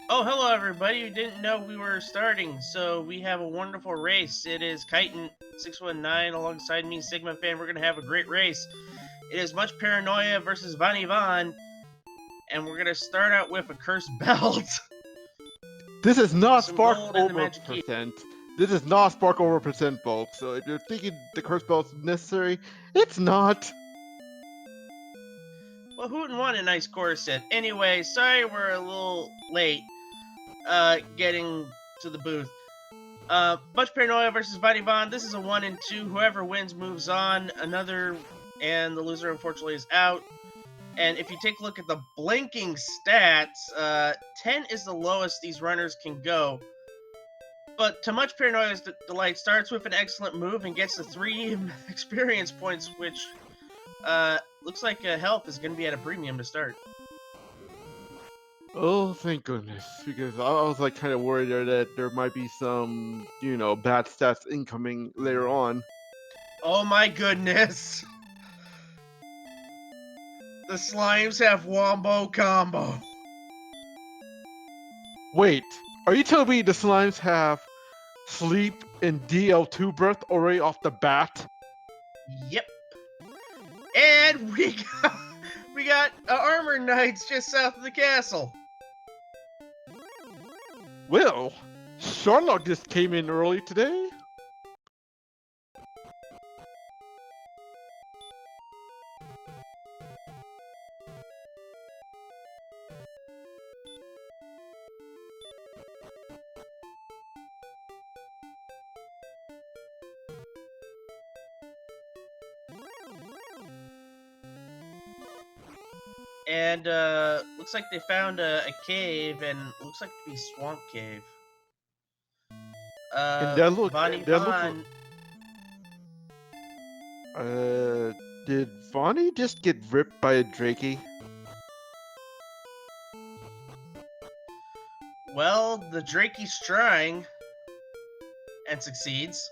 Oh, hello everybody. You didn't know we were starting, so we have a wonderful race. It is Chitin619 alongside me, sigmafan. We're going to have a great race. It is muchParanoia versus Von, and we're going to start out with a cursed belt. This is not Some Spark gold and the over magic key. percent. This is not Spark over percent, folks. So if you're thinking the curse belt's necessary, it's not. Well, who wouldn't want a nice corset? Anyway, sorry we're a little late getting to the booth. muchParanoia versus Von. This is a 1 and 2. Whoever wins moves on. And the loser unfortunately is out. And if you take a look at the blinking stats, 10 is the lowest these runners can go. But to muchParanoia's delight, starts with an excellent move and gets the 3 experience points, which looks like health is going to be at a premium to start. Oh, thank goodness, because I was like kind of worried there that there might be some, bad stats incoming later on. Oh my goodness! The slimes have wombo combo. Wait, are you telling me the slimes have sleep and DL2 breath already off the bat? Yep. And we got armor knights just south of the castle. Well, Sherlock just came in early today. And looks like they found a cave, and looks like to be Swamp Cave. And that look, did Vonnie just get ripped by a Drakey? Well, the Drakey's trying and succeeds.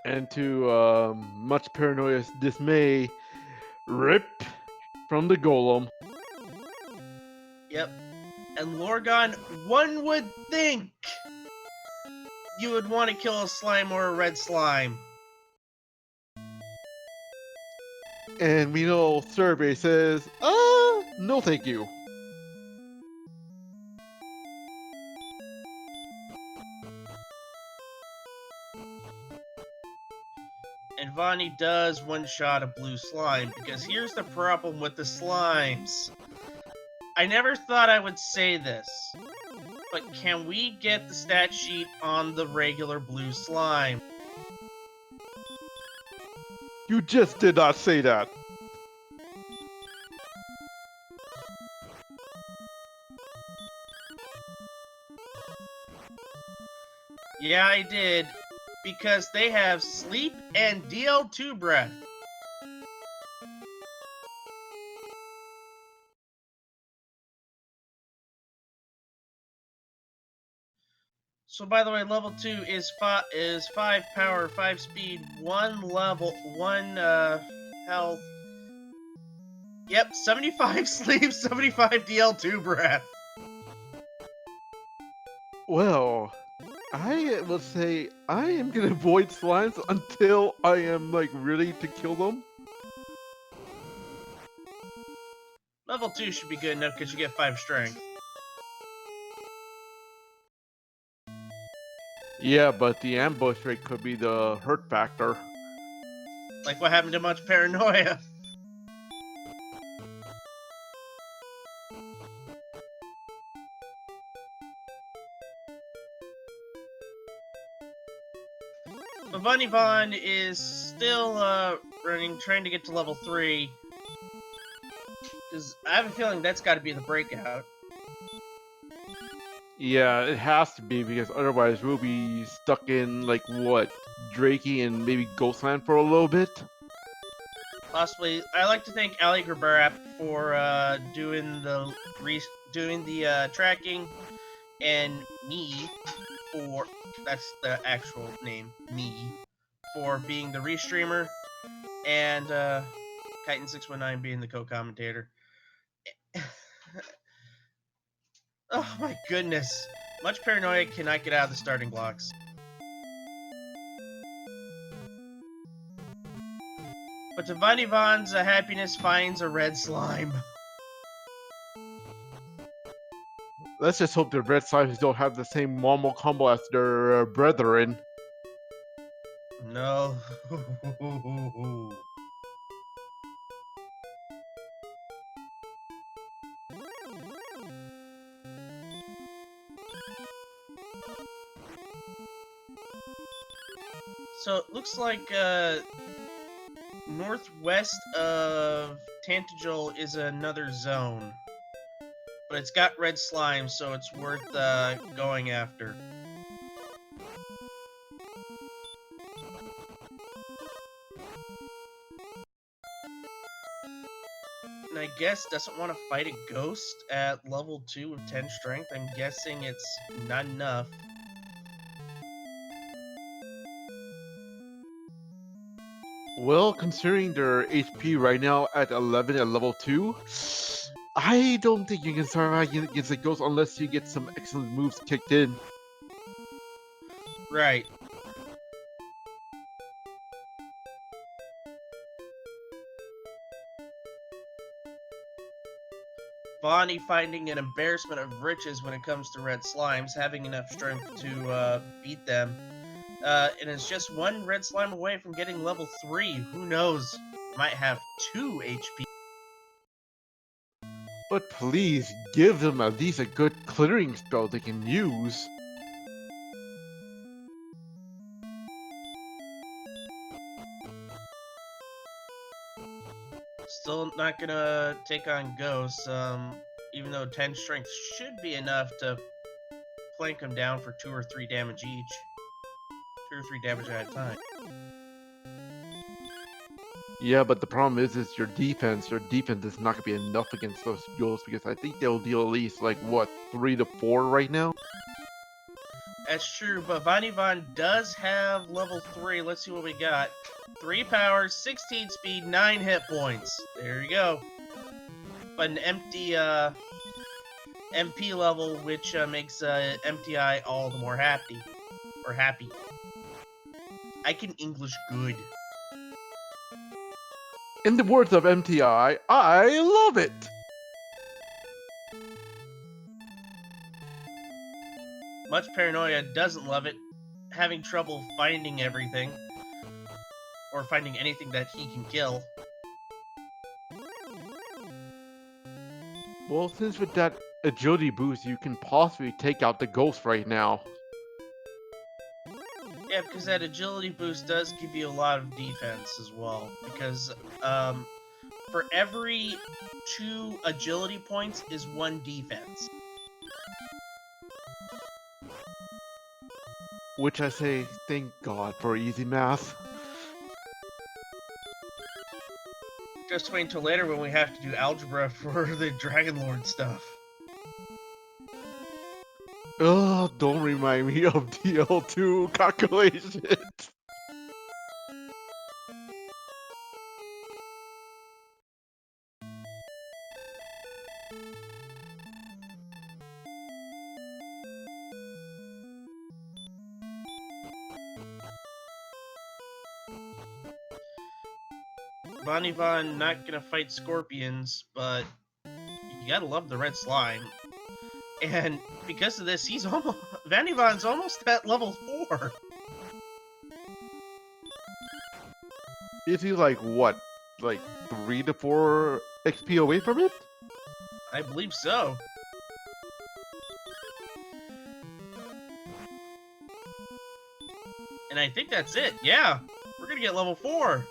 And to muchParanoia's dismay, rip from the golem. Yep. And Lorgon, one would think you would want to kill a slime or a red slime. And we know survey says, no thank you. And Vonnie does one-shot a blue slime, because here's the problem with the slimes. I never thought I would say this, but can we get the stat sheet on the regular blue slime? You just did not say that. Yeah, I did, because they have sleep and DL2 breath. So by the way, level 2 is 5 power, 5 speed, 1 level, 1 health. Yep, 75 sleep, 75 DL2 breath. Well, I will say I am gonna avoid slimes until I am like ready to kill them. Level 2 should be good enough because you get 5 strength. Yeah, but the ambush rate could be the hurt factor. Like what happened to muchParanoia. But Von is still running, trying to get to level 3. Because I have a feeling that's got to be the breakout. Yeah, it has to be, because otherwise we'll be stuck in, like, what, Drakey and maybe Ghostland for a little bit? Possibly. I like to thank Ali Grabarap for doing the tracking. and me for that's the actual name, me, for being the restreamer, and Chitin619 being the co-commentator. Oh my goodness. muchParanoia cannot get out of the starting blocks. But to Vanivon's happiness finds a red slime. Let's just hope the red slimes don't have the same normal combo as their brethren. No. So it looks like northwest of Tantagel is another zone. But it's got red slime, so it's worth going after. And I guess doesn't want to fight a ghost at level 2 with 10 strength. I'm guessing it's not enough. Well, considering their HP right now at 11 at level 2, I don't think you can survive against a ghost unless you get some excellent moves kicked in. Right. Bonnie finding an embarrassment of riches when it comes to red slimes, having enough strength to beat them. And is just one red slime away from getting level 3. Who knows? Might have 2 HP. But please, give them at least a good clearing spell they can use. Still not gonna take on ghosts, even though 10 strength should be enough to plank them down for 2 or 3 damage each. 2 or 3 damage at a time. Yeah, but the problem is your defense. Your defense is not going to be enough against those ghosts because I think they'll deal at least, like, what, 3 to 4 right now? That's true, but Vanivon does have level 3. Let's see what we got. 3 power, 16 speed, 9 hit points. There you go. But an empty MP level, which makes MTI all the more happy. Or happy. I can English good. In the words of MTI, I love it! muchParanoia doesn't love it, having trouble finding everything. Or finding anything that he can kill. Well, since with that agility boost, you can possibly take out the ghost right now. Yeah, because that agility boost does give you a lot of defense as well. Because for every 2 agility points is 1 defense. Which I say, thank God for easy math. Just wait until later when we have to do algebra for the Dragon Lord stuff. Ugh, don't remind me of DL2 calculations. Vanivon not gonna fight scorpions, but you gotta love the red slime. And because of this, Vanivon's almost at level 4. Is he like, what, like 3 to 4 XP away from it? I believe so. And I think that's it. Yeah, we're gonna get level 4.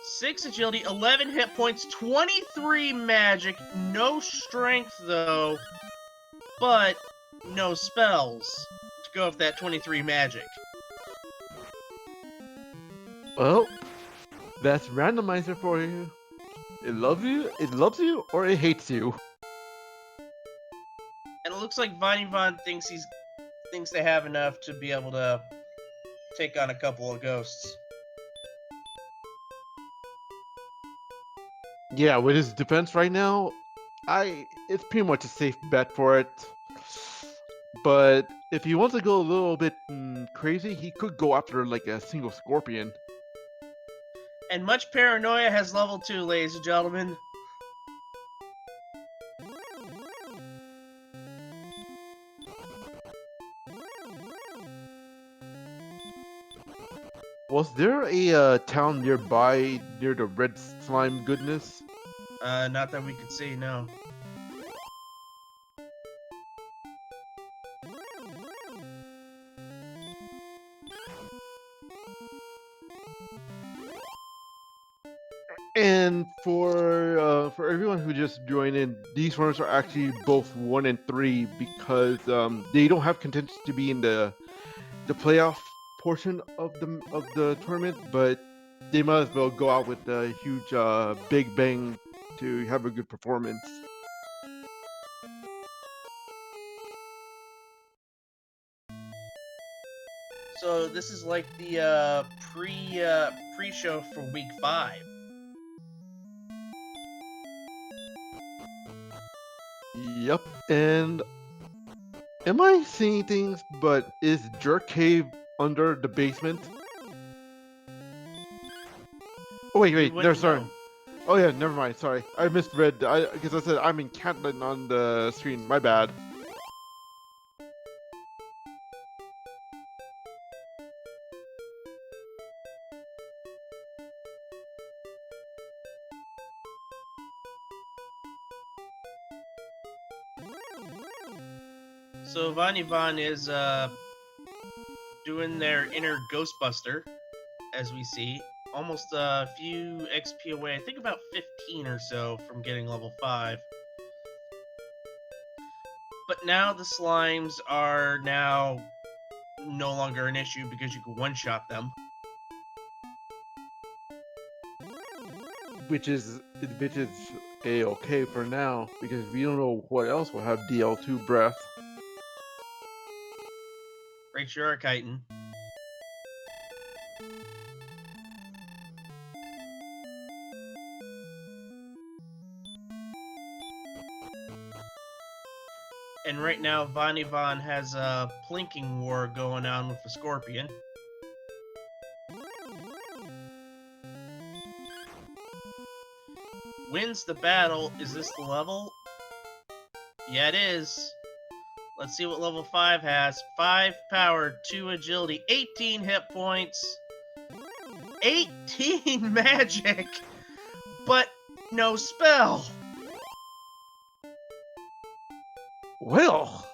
6 agility, 11 hit points, 23 magic, no strength though, but no spells to go with that 23 magic. Well, that's randomizer for you. It loves you, or it hates you. And it looks like Von thinks they have enough to be able to take on a couple of ghosts. Yeah, with his defense right now, it's pretty much a safe bet for it. But if he wants to go a little bit crazy, he could go after like a single scorpion. And muchParanoia has level 2, ladies and gentlemen. Was there a town nearby near the red slime goodness? Not that we could see, no. And for everyone who just joined in, these runners are actually both 1 and 3 because they don't have contention to be in the playoff portion of the tournament, but they might as well go out with a huge big bang to have a good performance. So this is like the pre-show for week 5. Yep, and am I seeing things? But is Jerk Cave under the basement? Oh wait, no, sorry. Oh yeah, never mind. Sorry, I misread. Because I said I'm in Catlin on the screen. My bad. So Von is doing their inner Ghostbuster, as we see. Almost a few XP away, I think about 15 or so from getting level 5. But now the slimes are now no longer an issue because you can one-shot them. Which is a-okay for now because we don't know what else will have DL2 breath. Right, you are, Chitin. And right now, Von has a plinking war going on with the Scorpion. Wins the battle. Is this the level? Yeah, it is. Let's see what level 5 has. 5 power, 2 agility, 18 hit points, 18 magic, but no spell. Well,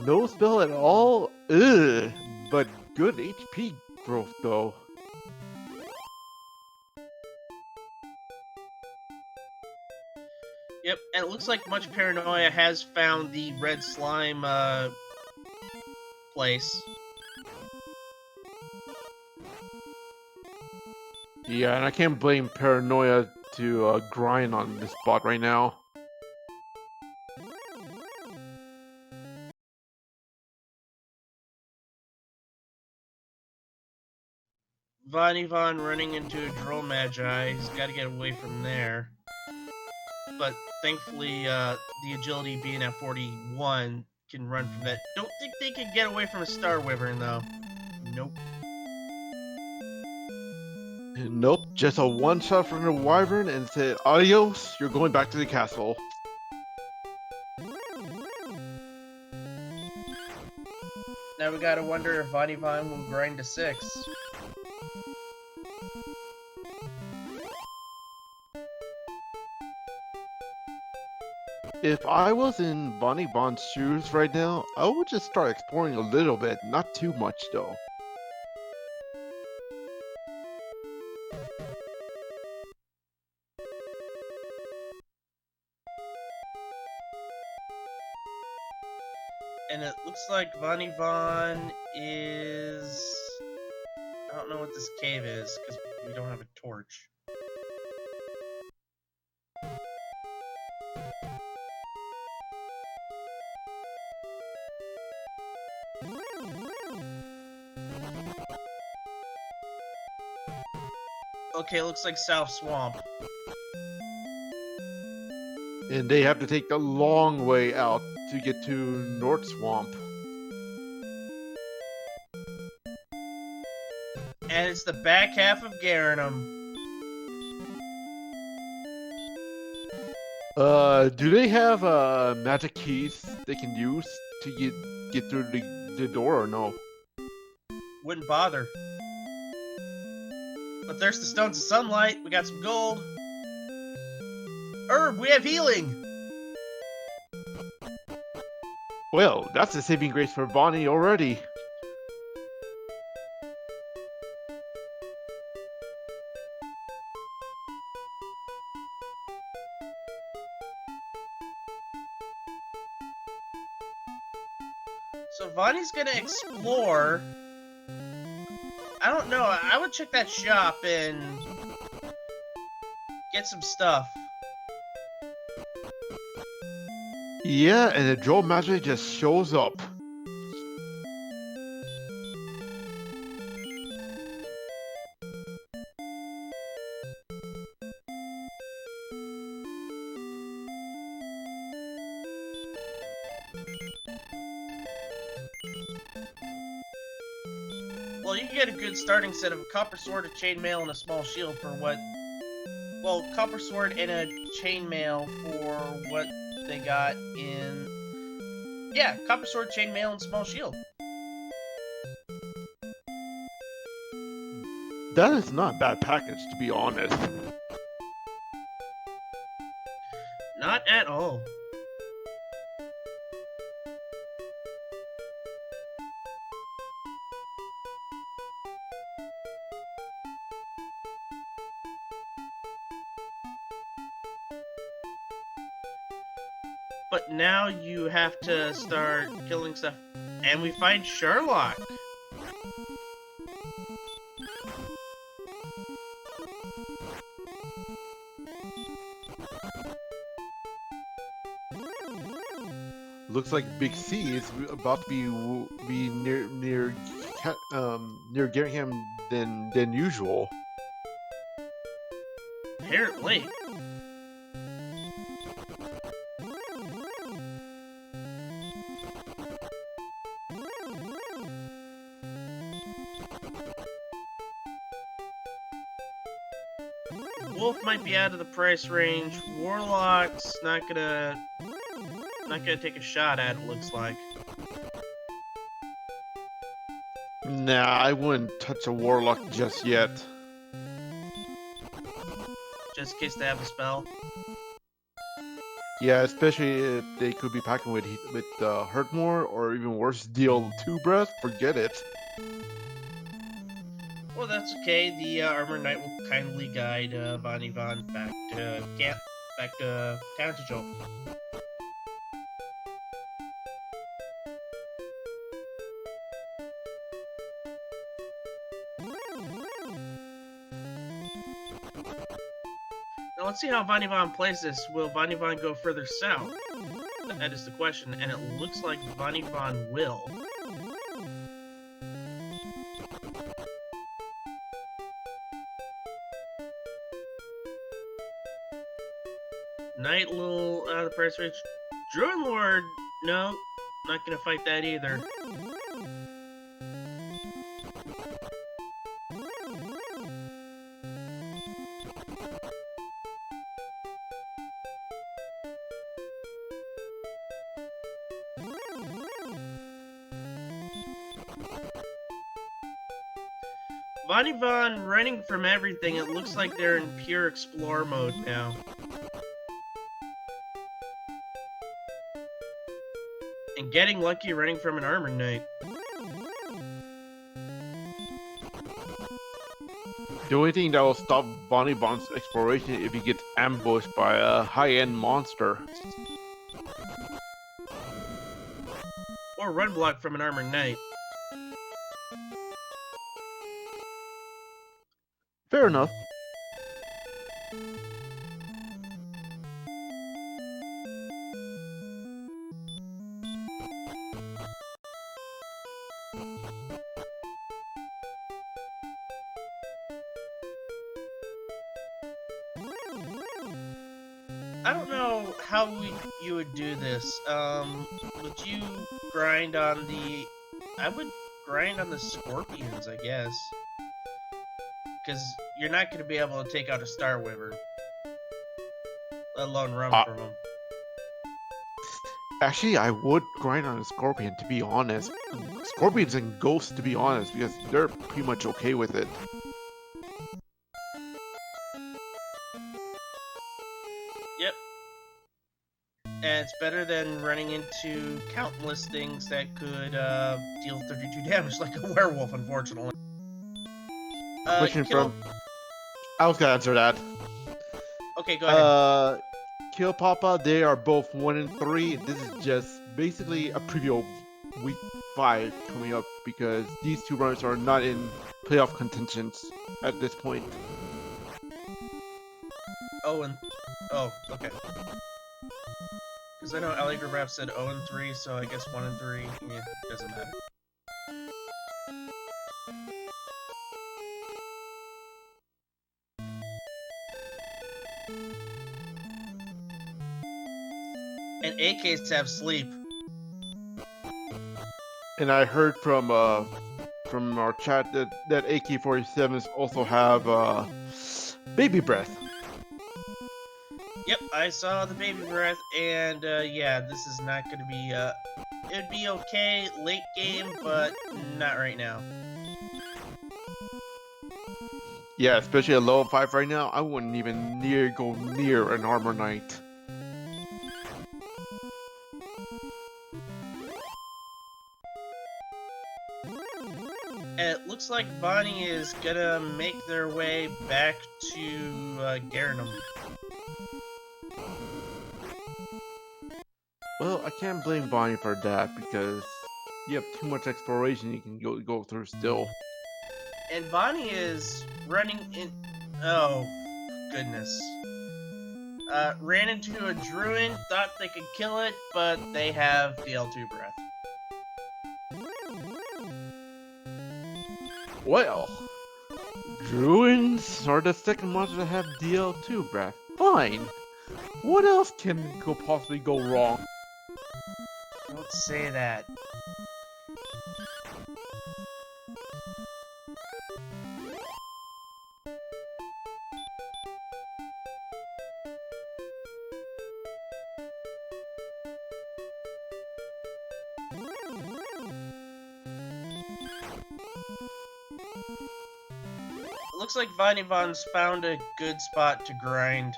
no spell at all. Ugh, but good HP growth though. Yep, and it looks like muchParanoia has found the red slime place. Yeah, and I can't blame Paranoia to grind on this spot right now. Von running into a Droll Magi. He's got to get away from there. But thankfully, the agility being at 41 can run from that. Don't think they can get away from a Star Wyvern, though. Nope. Nope, just a one shot from the Wyvern and said, adios, you're going back to the castle. Now we gotta wonder if Von will grind to 6. If I was in Bonnie Bond's shoes right now, I would just start exploring a little bit, not too much though. And it looks like Von is... I don't know what this cave is, because we don't have a torch. Okay, looks like South Swamp. And they have to take the long way out to get to North Swamp. And it's the back half of Garanum. Do they have magic keys they can use to get through the door or no? Wouldn't bother. But there's the Stones of Sunlight. We got some gold. Herb, we have healing. Well, that's a saving grace for Bonnie already. So Vonnie's gonna explore. I don't know. I would check that shop and get some stuff. Yeah, and the Joe magic just shows up. Well, you can get a good starting set of a copper sword, a chainmail, and a small shield for what... Well, copper sword and a chainmail for what they got in... Yeah, copper sword, chainmail, and small shield. That is not a bad package, to be honest. Not at all. But now you have to start killing stuff. And we find Sherlock. Looks like Big C is about to be near Garringham than usual. Apparently. Wolf might be out of the price range. Warlock's not gonna take a shot at it, looks like. Nah, I wouldn't touch a Warlock just yet. Just in case they have a spell. Yeah, especially if they could be packing with hurt more, or even worse, deal 2 breath. Forget it. Well, that's okay. The Armor Knight will kindly guide Von Ivan back to camp, back to town to Joel. Now let's see how Von Ivan plays this. Will Von Ivan go further south? That is the question, and it looks like Von Ivan will. Knight a little out of the price range. Druid Lord, no, not gonna fight that either. Von Ivan running from everything. It looks like they're in pure explore mode now. And getting lucky running from an Armor Knight. The only thing that will stop Bonnie Bond's exploration if he gets ambushed by a high-end monster. Or run block from an Armor Knight. Fair enough. I don't know how you would do this. Would you grind on the... I would grind on the scorpions, I guess. Because you're not going to be able to take out a Star Wyvern. Let alone run from them. Actually, I would grind on a scorpion, to be honest. Scorpions and ghosts, to be honest, because they're pretty much okay with it. Yep. And it's better than running into countless things that could deal 32 damage like a werewolf, unfortunately. Question from... I was gonna answer that. Okay, go ahead. Kill Papa, they are both 1 and 3. This is just basically a preview of week 5 coming up because these two runners are not in playoff contentions at this point. Oh, okay. Because I know Allegra Rap said 0 and 3, so I guess 1 and 3. Yeah, doesn't matter. And AKs have sleep. And I heard from our chat that AK-47s also have baby breath. Yep, I saw the baby breath, and yeah, this is not going to be it'd be okay late game, but not right now. Yeah, especially at level 5 right now, I wouldn't even go near an Armor Knight. It looks like Bonnie is gonna make their way back to Garnham. Well, I can't blame Bonnie for that because you have too much exploration you can go through still. And Bonnie is running in... Oh, goodness. Ran into a druid, thought they could kill it, but they have DL2 breath. Well, druids are the second monster to have DL2 breath. Fine. What else can possibly go wrong? Don't say that. Looks like Vinevon's found a good spot to grind.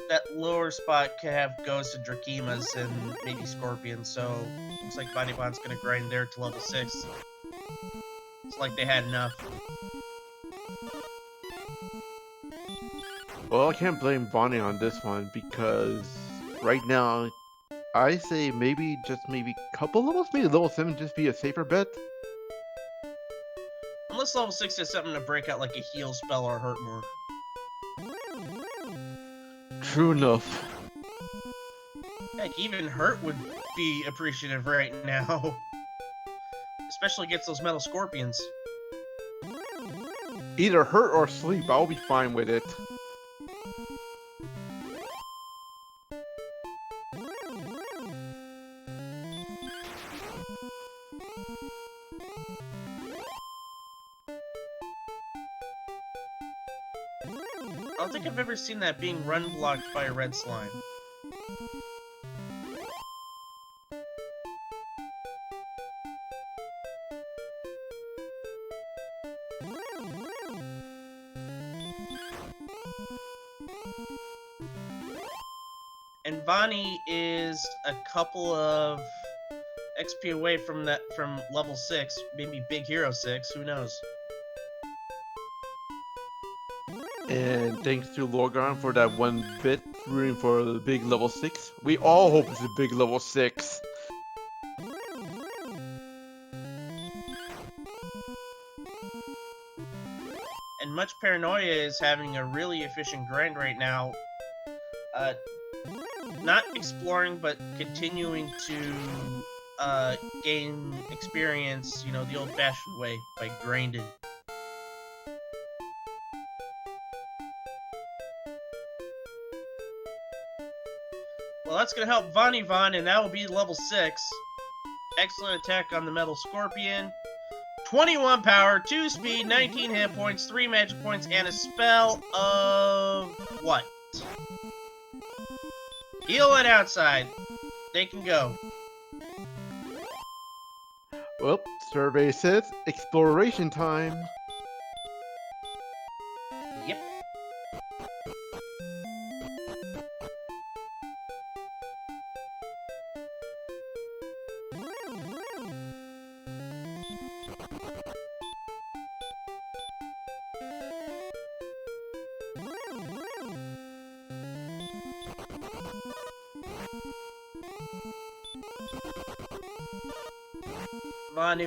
That lower spot could have Ghosts and Drakimas and maybe Scorpions, so looks like Vinevon's gonna grind there to level 6. It's like they had enough. Well, I can't blame Bonnie on this one because right now, I say maybe couple levels, maybe level 7 just be a safer bet. Unless level 6 has something to break out like a heal spell or hurt more. True enough. Heck, even hurt would be appreciative right now. Especially against those metal scorpions. Either hurt or sleep, I'll be fine with it. I don't think I've ever seen that being run blocked by a red slime. And Bonnie is a couple of XP away from level 6, maybe Big Hero 6, who knows? And thanks to Lorgar for that 1 bit rooting for the big level 6. We all hope it's a big level 6. And muchParanoia is having a really efficient grind right now. Not exploring, but continuing to gain experience, you know, the old-fashioned way, by grinding. Well, that's going to help Von, and that will be level 6. Excellent attack on the Metal Scorpion. 21 power, 2 speed, 19 hit points, 3 magic points, and a spell of what? Heal it outside. They can go. Well, survey says exploration time. Yep.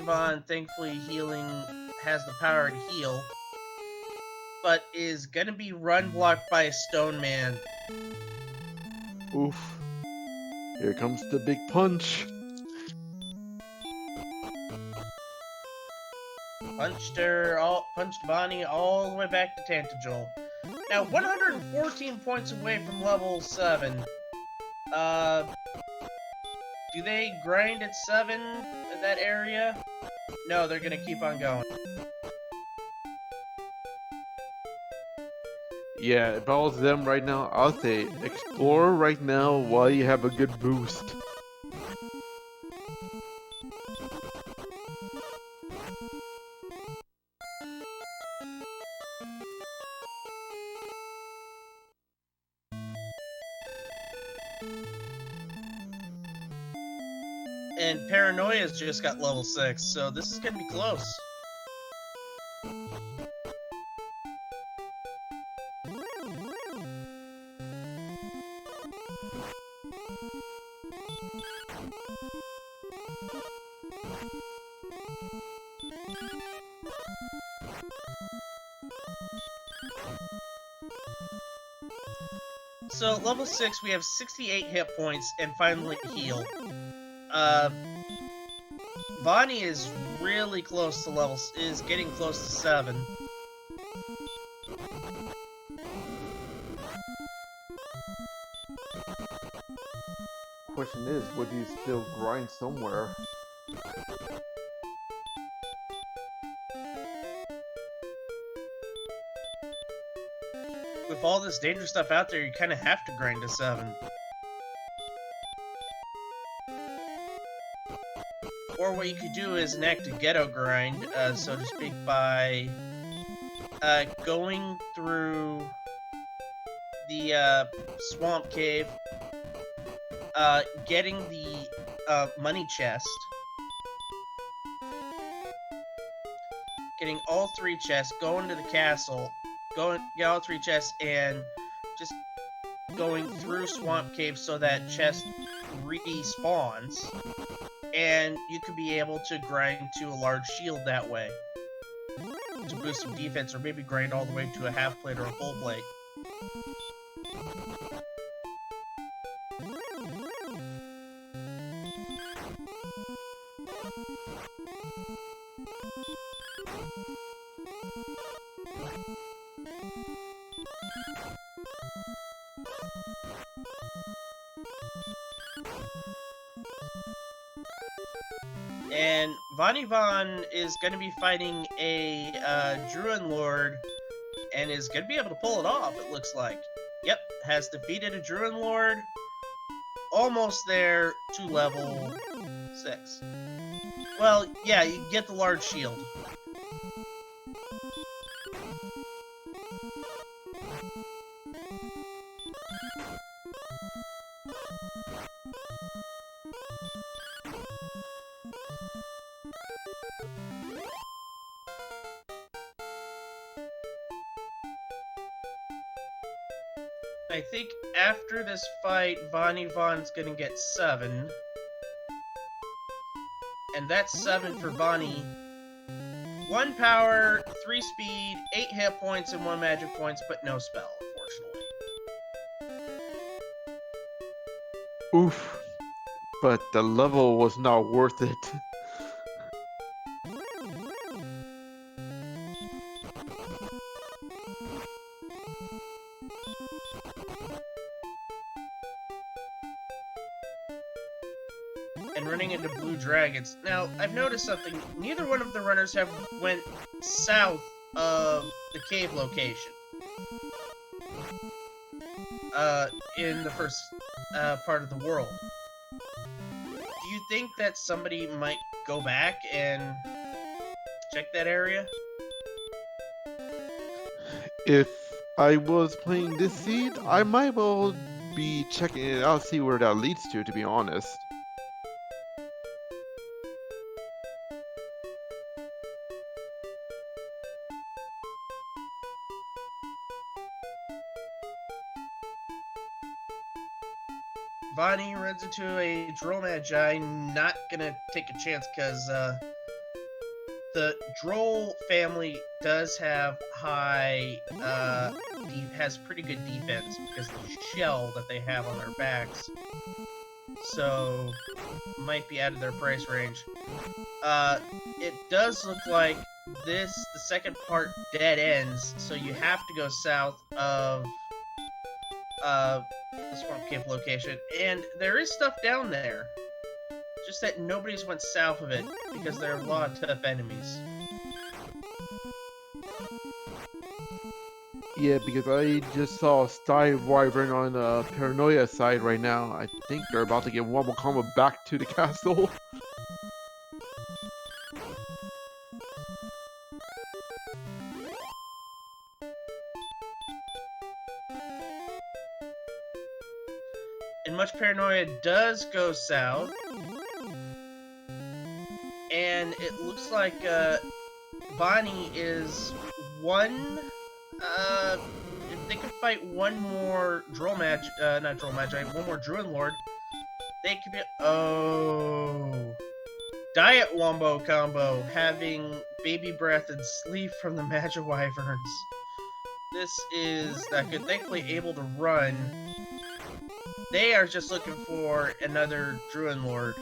Von, thankfully, healing has the power to heal, but is gonna be run blocked by a stone man. Oof. Here comes the big punch. Punched Bonnie all the way back to Tantagel. Now, 114 points away from level 7. Do they grind at 7 in that area? No, they're gonna keep on going. Yeah, if I was them right now, I'll say explore right now while you have a good boost. And Paranoia's just got level 6, so this is gonna be close. So, level 6, we have 68 hit points, and finally heal. Bonnie is really close to is getting close to 7. Question is, would you still grind somewhere? With all this dangerous stuff out there, you kind of have to grind to 7. Or what you could do is enact a ghetto grind, so to speak, by going through the swamp cave, getting the money chest, getting all 3 chests, going to the castle, get all 3 chests, and just going through swamp cave so that chest respawns. And you could be able to grind to a large shield that way to boost some defense, or maybe grind all the way to a half plate or a full plate. And Von is going to be fighting a Druid Lord, and is going to be able to pull it off, it looks like. Yep, has defeated a Druid Lord. Almost there to level 6. Well, yeah, you get the large shield. I think after this fight, Von's gonna get 7. And that's 7 for Bonnie. 1 power, 3 speed, 8 hit points, and 1 magic points, but no spell, unfortunately. Oof. but the level was not worth it. And running into blue dragons. Now, I've noticed something. Neither one of the runners have went south of the cave location. In the first part of the world. Do you think that somebody might go back and check that area? If I was playing this seed, I might well be checking it out, see where that leads to be honest. Bonnie runs into a Droll Magi, not gonna take a chance because the Droll family does have has pretty good defense because of the shell that they have on their backs. So, might be out of their price range. It does look like the second part dead ends, so you have to go south of the Swamp Cave location, and there is stuff down there. Just that nobody's went south of it, because there are a lot of tough enemies. Yeah, because I just saw Sty Wyvern on Paranoia side right now. I think they're about to get one more combo back to the castle. And muchParanoia does go south. And it looks like Bonnie is one. If they could fight one more one more Druid Lord, they could be. Oh. Diet Wombo combo, having Baby Breath and Sleep from the Magi Wyverns. This is not good. Thankfully, able to run. They are just looking for another Druid Lord.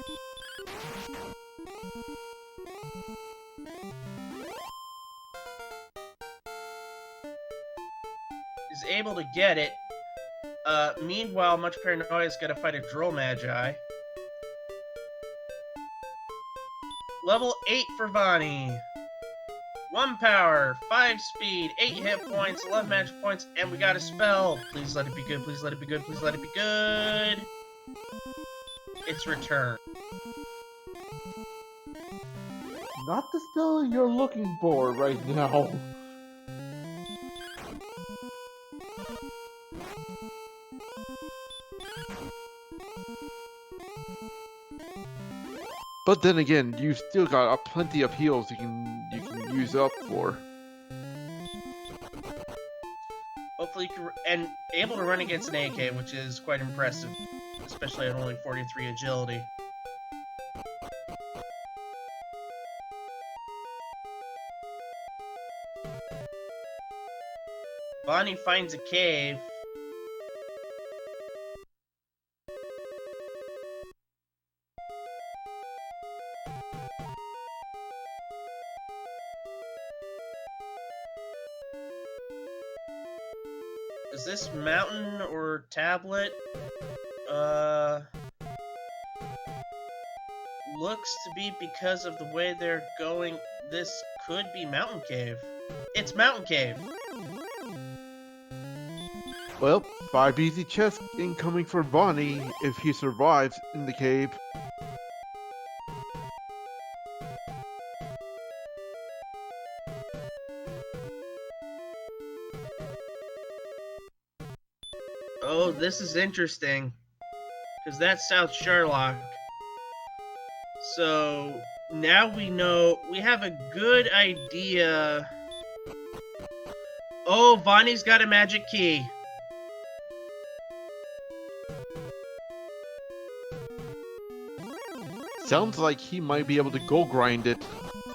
Is able to get it. Meanwhile, muchParanoia is going to fight a Droll Magi. Level 8 for Bonnie. 1 power, 5 speed, 8 hit points, 11 magic points, and we got a spell. Please let it be good, please let it be good, please let it be good. It's return. Not the spell you're looking for right now. But then again, you've still got plenty of heals you can use up for. Hopefully, you can, and able to run against an AK, which is quite impressive, especially at only 43 agility. Bonnie finds a cave. Is this mountain or tablet? Looks to be because of the way they're going. This could be Mountain Cave. It's Mountain Cave. Well, 5 easy chests incoming for Bonnie if he survives in the cave. Oh, this is interesting. Because that's South Sherlock. So, now we know, we have a good idea. Oh, Bonnie's got a magic key. Sounds like he might be able to go grind it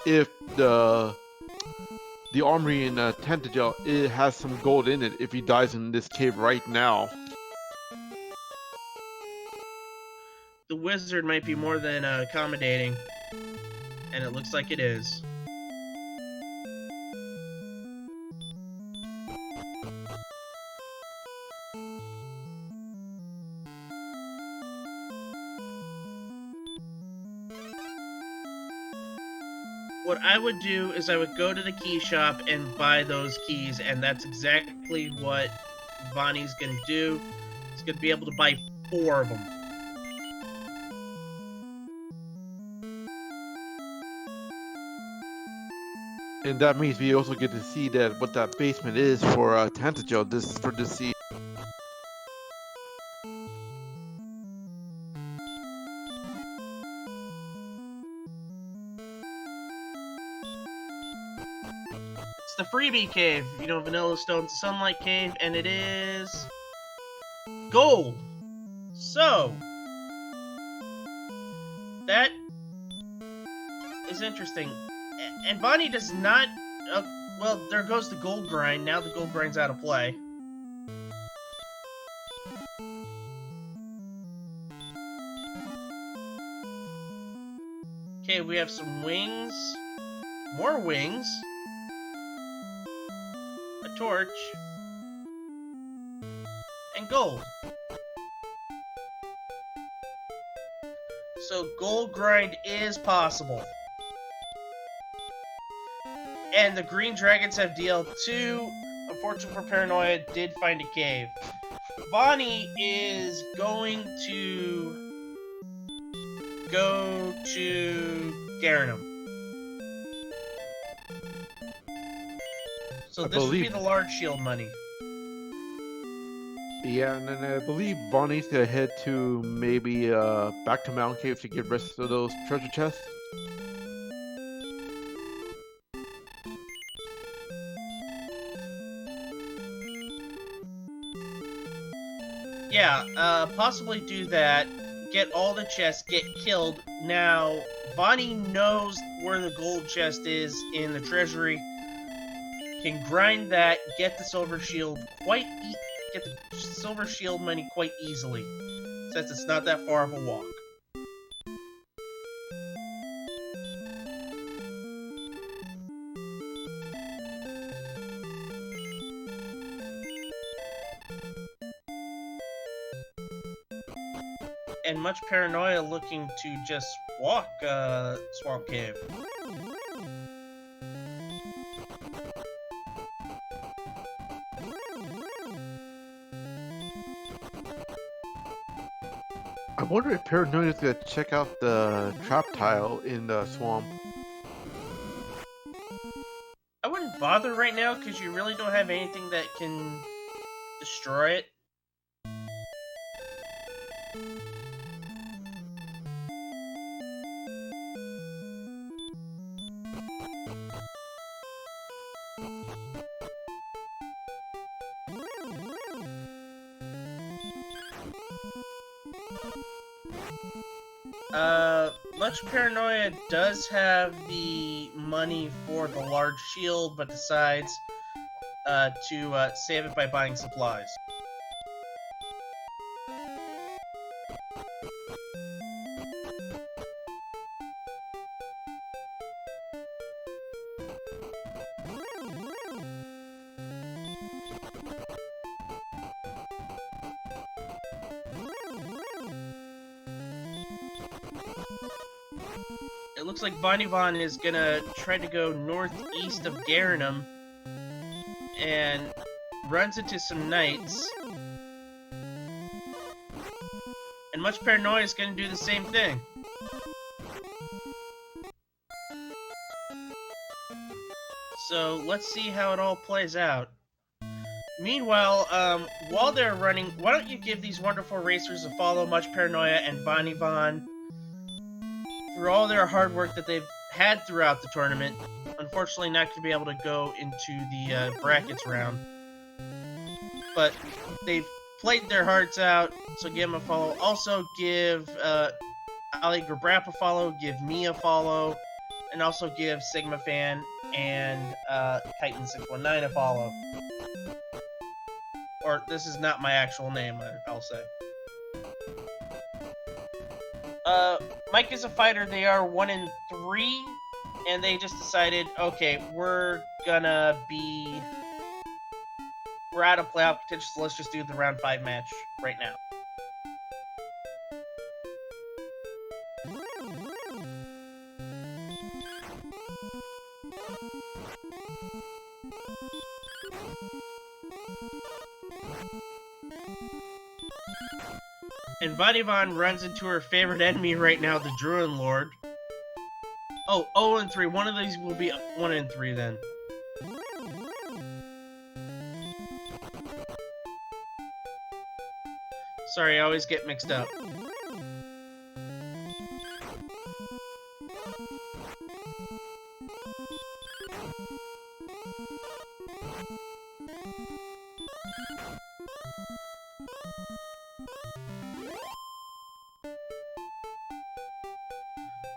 if the armory in Tantagel, it has some gold in it if he dies in this cave right now. The wizard might be more than accommodating. And it looks like it is. What I would do is I would go to the key shop and buy those keys, and that's exactly what Bonnie's gonna do. He's gonna be able to buy 4 of them. And that means we also get to see that what that basement is for Tantajo for this season. It's the freebie cave. You know, Vanilla Stone's Sunlight Cave, and it is gold. So that is interesting. And Bonnie does not. Well, there goes the gold grind. Now the gold grind's out of play. Okay, we have some wings. More wings. A torch. And gold. So gold grind is possible. And the green dragons have DL2. Unfortunately for Paranoia, did find a cave. Bonnie is going to go to Garanum. So this would be the large shield money. Yeah, and then I believe Bonnie's gonna head to maybe back to Mountain Cave to get rest of those treasure chests. Yeah, possibly do that. Get all the chests, get killed. Now, Bonnie knows where the gold chest is in the treasury. Can grind that, get the silver shield get the silver shield money quite easily, since it's not that far of a walk. And muchParanoia looking to just walk Swamp Cave. I wonder if Paranoia's gonna check out the trap tile in the swamp. I wouldn't bother right now because you really don't have anything that can destroy it. muchParanoia does have the money for the large shield, but decides to save it by buying supplies. It looks like Bonnie is gonna try to go northeast of Garanum and runs into some knights. And muchParanoia is gonna do the same thing. So let's see how it all plays out. Meanwhile, while they're running, why don't you give these wonderful racers a follow, muchParanoia and Bonnie for all their hard work that they've had throughout the tournament. Unfortunately, not going to be able to go into the brackets round. But they've played their hearts out, so give them a follow. Also, give Ali Grabrap a follow, give me a follow, and also give sigmafan and Titan619 a follow. Or, this is not my actual name, I'll say. Mike is a fighter. They are 1-3, and they just decided, okay, we're out of playoff potential, so let's just do the round 5 match right now. And Vadivan runs into her favorite enemy right now, the Druid Lord. Oh, 0-3. One of these will be 1-3 then. Sorry, I always get mixed up.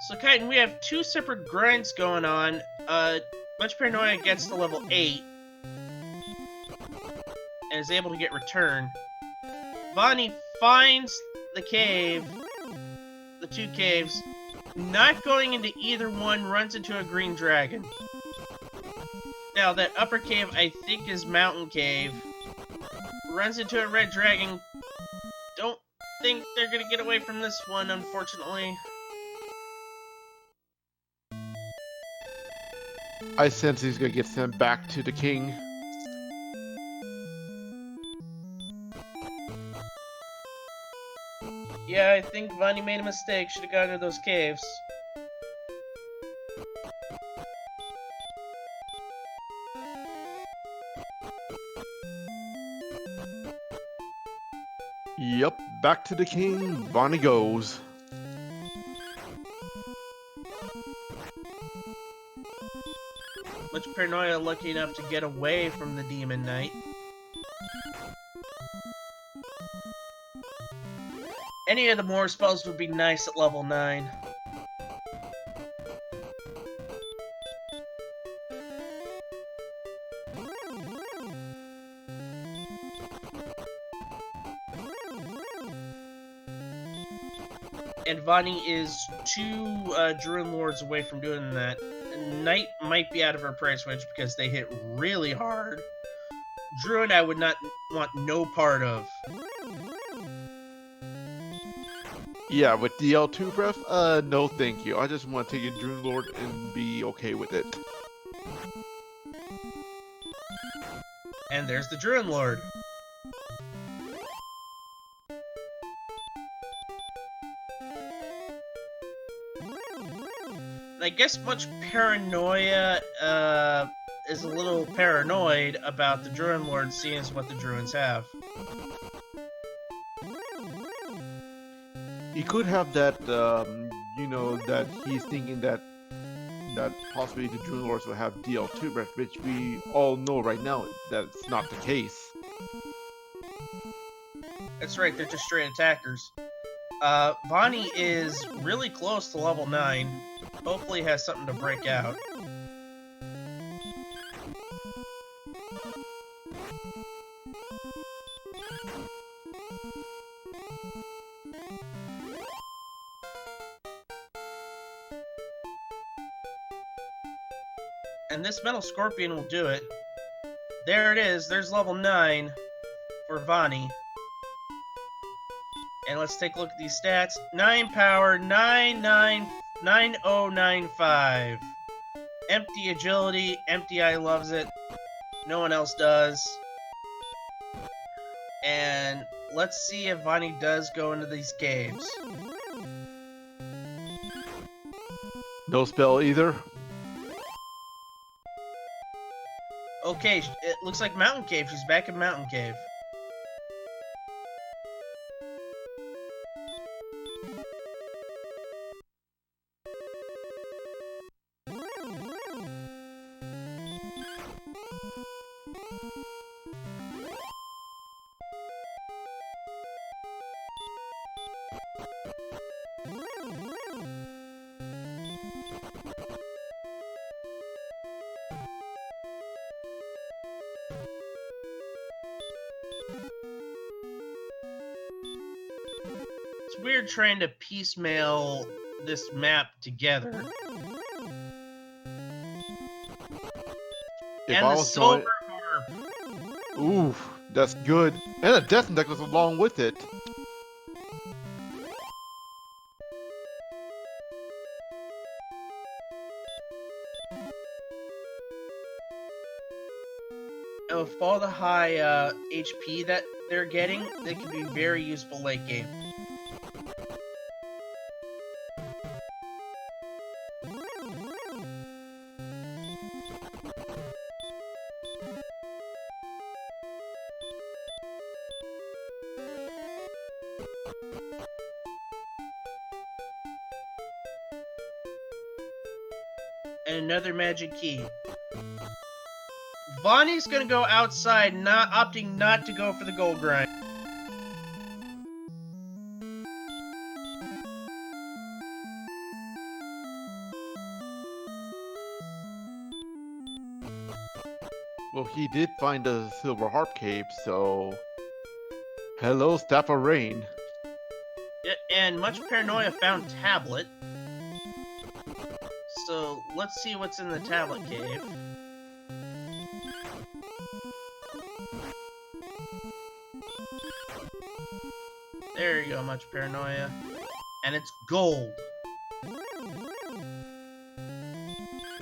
So, Kaiton, we have 2 separate grinds going on. muchParanoia gets to level 8 and is able to get return. Vonnie finds the cave, the 2 caves, not going into either one, runs into a green dragon. Now, that upper cave I think is Mountain Cave. Runs into a red dragon. Don't think they're gonna get away from this one, unfortunately. I sense he's gonna get sent back to the king. Yeah, I think Vonnie made a mistake. Should have gone to those caves. Yep, back to the king. Vonnie goes. muchParanoia lucky enough to get away from the Demon Knight. Any of the more spells would be nice at level 9. And Vonnie is 2 Druid Lords away from doing that. Knight might be out of her price range because they hit really hard. Druid I would not want no part of. Yeah, with DL2 breath, no thank you. I just want to take a Druid Lord and be okay with it. And there's the Druid Lord. I guess muchParanoia is a little paranoid about the Druid Lord, seeing as what the Druids have. He could have that, you know, that he's thinking that possibly the Druid Lords will have DL2 breath, which we all know right now that's not the case. That's right, they're just straight attackers. Vonnie is really close to level 9. Hopefully has something to break out. And this Metal Scorpion will do it. There it is, there's level 9 for Vonnie. And let's take a look at these stats. 9 power, 9095. Empty agility, Empty Eye loves it. No one else does. And let's see if Vonnie does go into these caves. No spell either. Okay, it looks like Mountain Cave. She's back in Mountain Cave. It's weird trying to piecemeal this map together. If And I the was silver going, harp. oof, that's good, and a death necklace along with it. With all the high HP that they're getting, they can be very useful late game. And another magic key. Vonnie's gonna go outside, opting not to go for the gold grind. Well, he did find a silver harp cave, so hello, Staff of Rain. And muchParanoia found tablet. So let's see what's in the tablet cave. There you go, muchParanoia. And it's gold.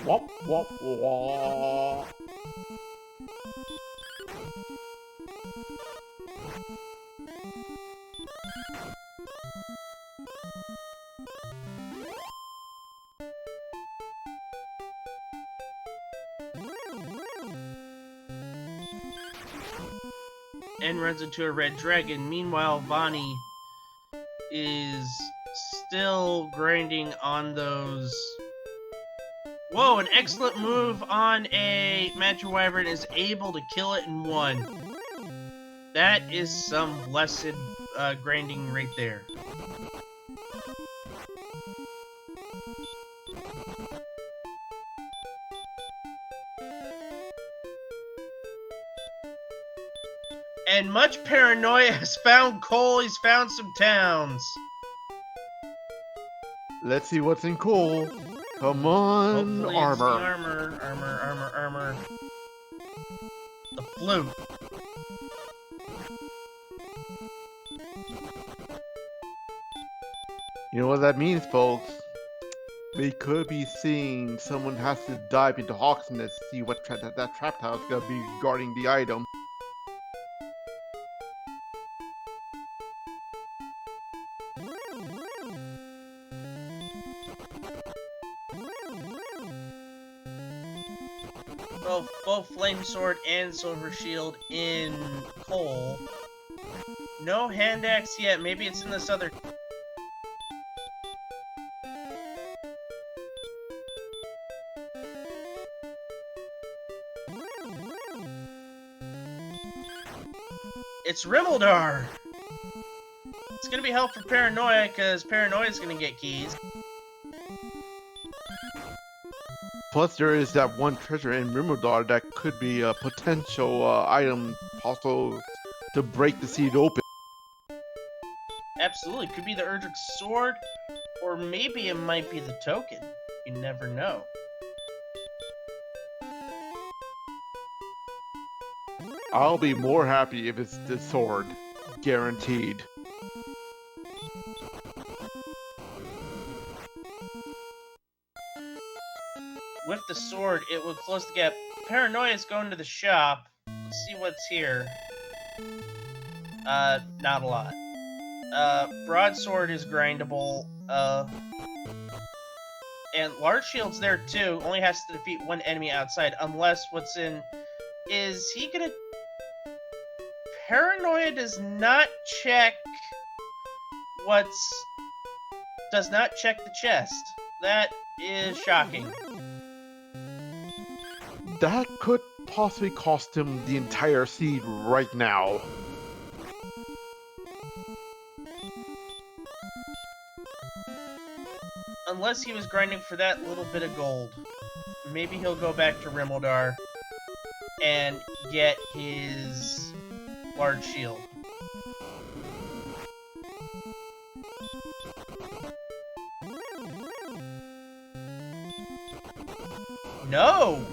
Wop, wop, wop. And runs into a red dragon. Meanwhile, Vonnie is still grinding on those. Whoa, an excellent move on a Magic Wyvern, is able to kill it in one. That is some blessed grinding right there. And muchParanoia has found coal, he's found some towns. Let's see what's in coal. Come on, Hopefully armor. it's the armor. The flute. You know what that means, folks? We could be seeing someone has to dive into Hawksnest to see what that trap house is gonna be guarding the item. Both Flame Sword and Silver Shield in coal. No hand axe yet. Maybe it's in this other. It's Rimmeldar! It's gonna be helpful for Paranoia, because Paranoia is gonna get keys. Plus, there is that one treasure in Rimmeldar that could be a potential item also to break the seed open. Absolutely, could be the Erdrick Sword, or maybe it might be the token. You never know. I'll be more happy if it's the sword. Guaranteed. With the sword, it will close the gap. Paranoia is going to the shop. Let's see what's here. Not a lot. Broadsword is grindable. And Large Shield's there too. Only has to defeat one enemy outside. Unless what's in... Is he gonna... Paranoia does not check what's... Does not check the chest. That is shocking. That could possibly cost him the entire seed right now. Unless he was grinding for that little bit of gold. Maybe he'll go back to Rimmeldar and get his large shield. No!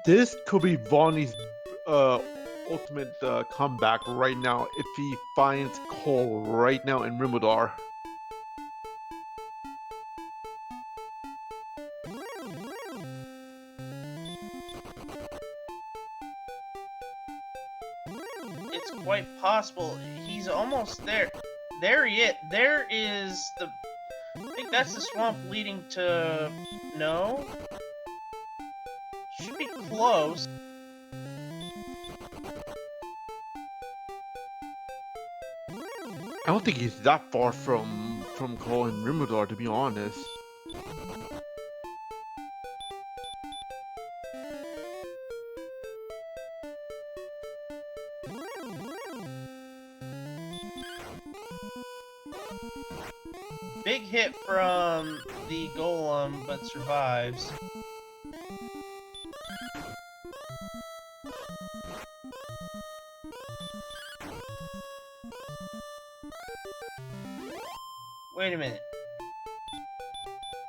This could be Vonnie's ultimate comeback right now if he finds Cole right now in Rimodar. It's quite possible. He's almost there. There he is. There is the... I think that's the swamp leading to... No? Should be close. I don't think he's that far from Cole and Rimodar, to be honest. Big hit from the golem, but survives. Wait a minute.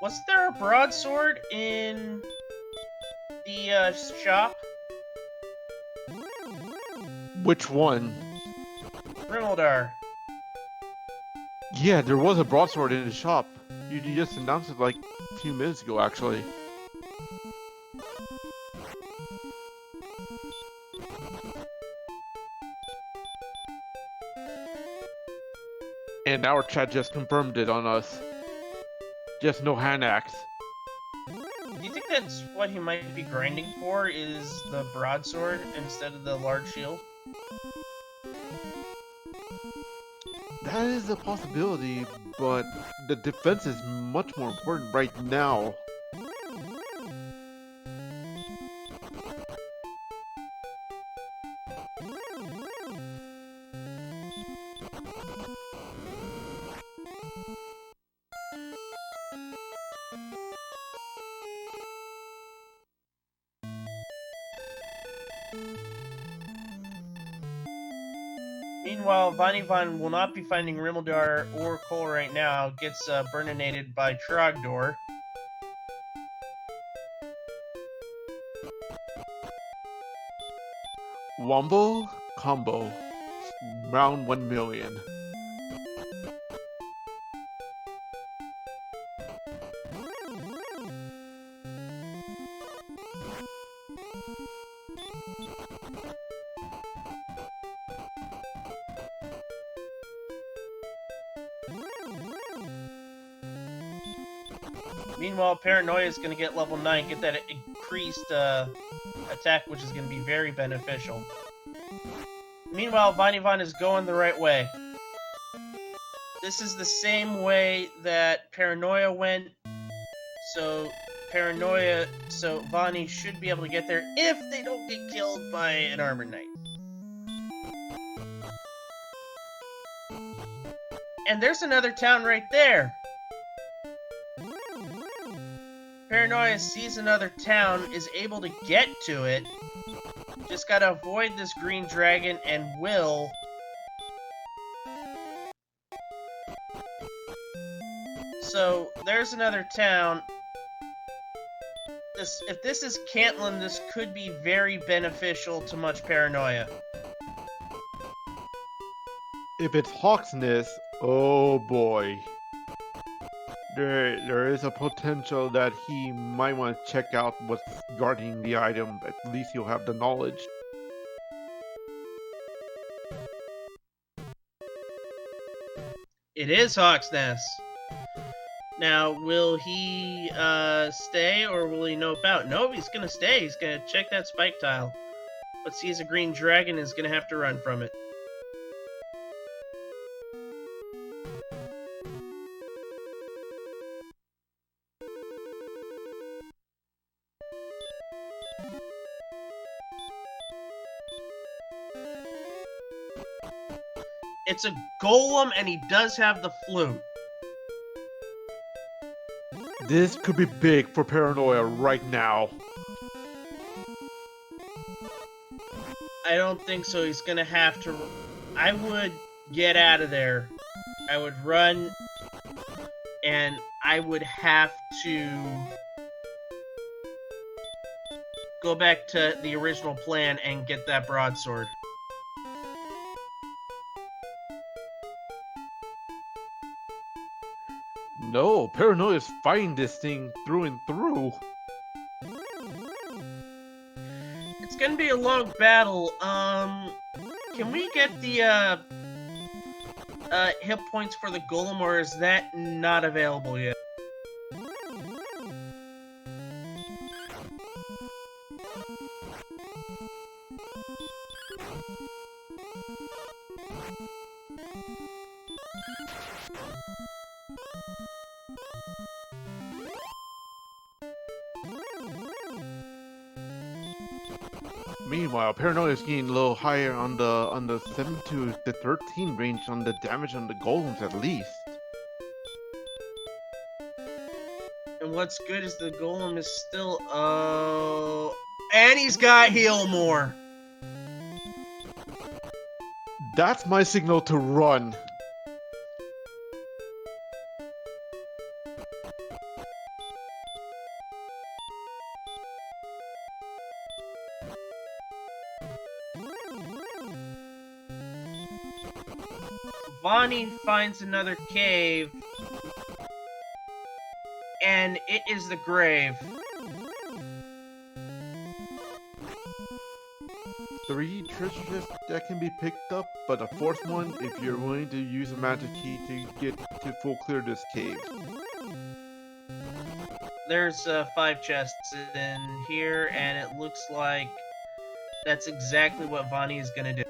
Was there a broadsword in the shop? Which one? Rimodar. Yeah, there was a broadsword in the shop. You just announced it like a few minutes ago, actually. And our chat just confirmed it on us. Just no hand axe. Do you think that's what he might be grinding for, is the broadsword instead of the large shield? That is a possibility, but the defense is much more important right now. Meanwhile, Vanivan will not be finding Rimodar or Cole right now. Gets burninated by Trogdor. Wombo combo. Round 1 million. Meanwhile, Paranoia is going to get level 9, get that increased attack, which is going to be very beneficial. Meanwhile, Vanivan is going the right way. This is the same way that Paranoia went, so Vani should be able to get there if they don't get killed by an Armor Knight. And there's another town right there. Paranoia sees another town, is able to get to it. Just gotta avoid this green dragon and will. So, there's another town. If this is Cantlin, this could be very beneficial to muchParanoia. If it's Hawksness, oh boy. There is a potential that he might want to check out what's guarding the item. At least he'll have the knowledge. It is Hawksness. Now, will he stay or will he nope out? No, he's gonna stay. He's gonna check that spike tile. But sees a green dragon and is gonna have to run from it. It's a golem, and he does have the flute. This could be big for Paranoia right now. I don't think so. He's gonna have to... I would get out of there. I would run, and I would have to go back to the original plan and get that broadsword. No, Paranoia is fighting this thing through and through. It's gonna be a long battle. Can we get the hit points for the golem, or is that not available yet? Meanwhile, Paranoia is getting a little higher on the 7 to the 13 range on the damage on the golems at least. And what's good is the golem is still and he's got heal more. That's my signal to run. Vonnie finds another cave, and it is the grave. 3 treasure chests that can be picked up, but a 4th one if you're willing to use a magic key to get to full clear this cave. There's 5 chests in here, and it looks like that's exactly what Vonnie is gonna do.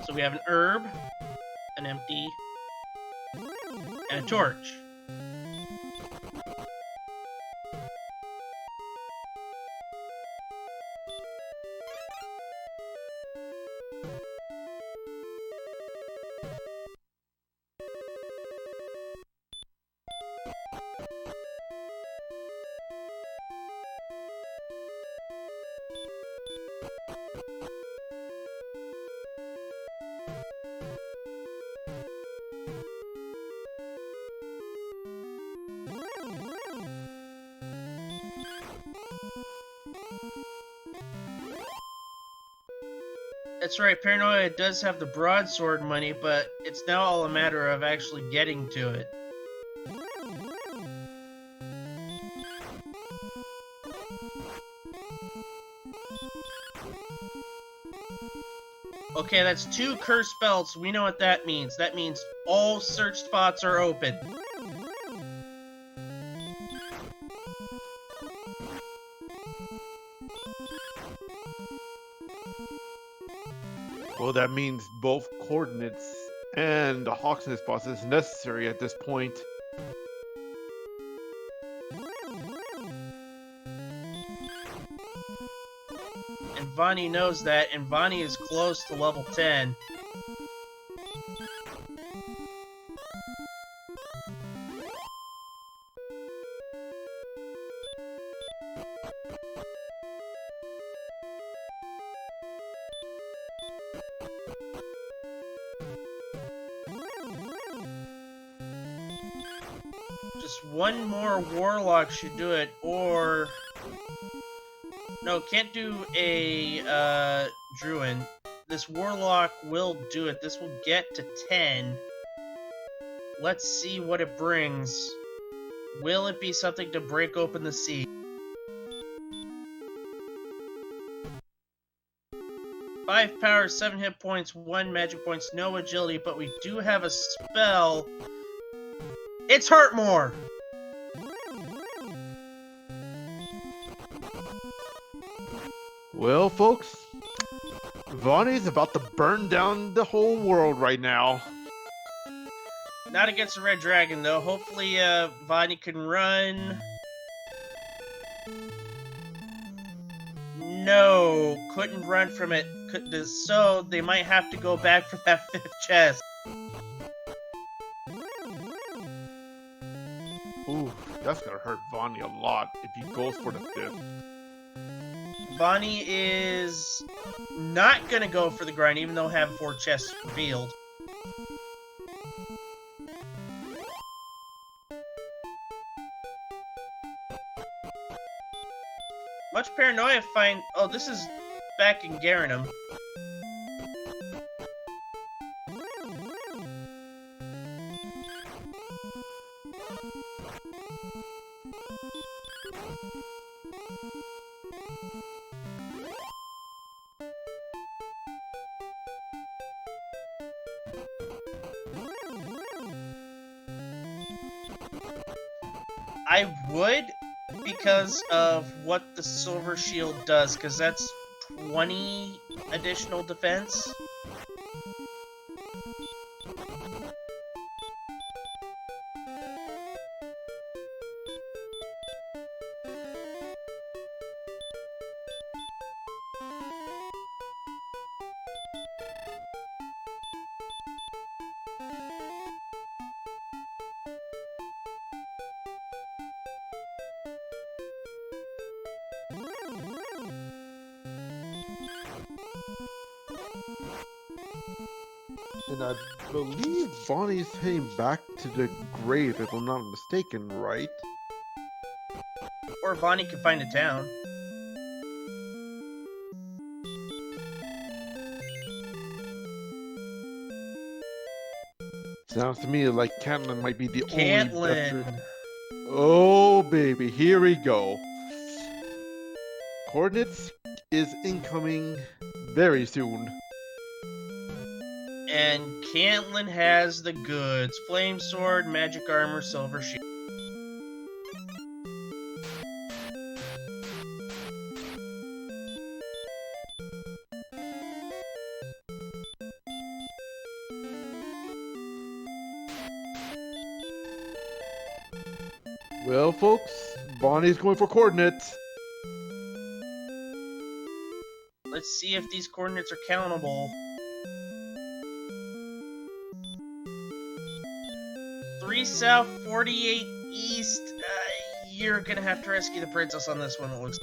So we have an herb, an empty, and a torch. That's right, Paranoia does have the broadsword money, but it's now all a matter of actually getting to it. Okay, that's 2 cursed belts. We know what that means. That means all search spots are open. Well, that means both coordinates and the Hawksnest spots is necessary at this point. And Vonnie knows that, and Vonnie is close to level 10. Just one more warlock should do it, or... No, can't do a druid. This warlock will do it. This will get to 10. Let's see what it brings. Will it be something to break open the sea? 5 power, 7 hit points, 1 magic points, no agility, but we do have a spell. It's hurt more! Well, folks, Vonnie's about to burn down the whole world right now. Not against the red dragon, though. Hopefully, Vonnie can run. No, couldn't run from it. So they might have to go back for that 5th chest. Ooh, that's gonna hurt Vonnie a lot if he goes for the 5th. Bonnie is not gonna go for the grind, even though having 4 chests revealed. muchParanoia find. Oh, this is back in Garanum. I would, because of what the Silver Shield does, because that's 20 additional defense. And I believe Bonnie's heading back to the grave, if I'm not mistaken, right? Or Bonnie can find a town. Sounds to me like Catelyn might be the only Catelyn. better. Oh, baby, here we go. Coordinates is incoming very soon. And Catelyn has the goods. Flame sword, magic armor, silver shield. Well, folks, Bonnie's going for coordinates. Let's see if these coordinates are countable. 3 south, 48 east. You're gonna have to rescue the princess on this one, it looks.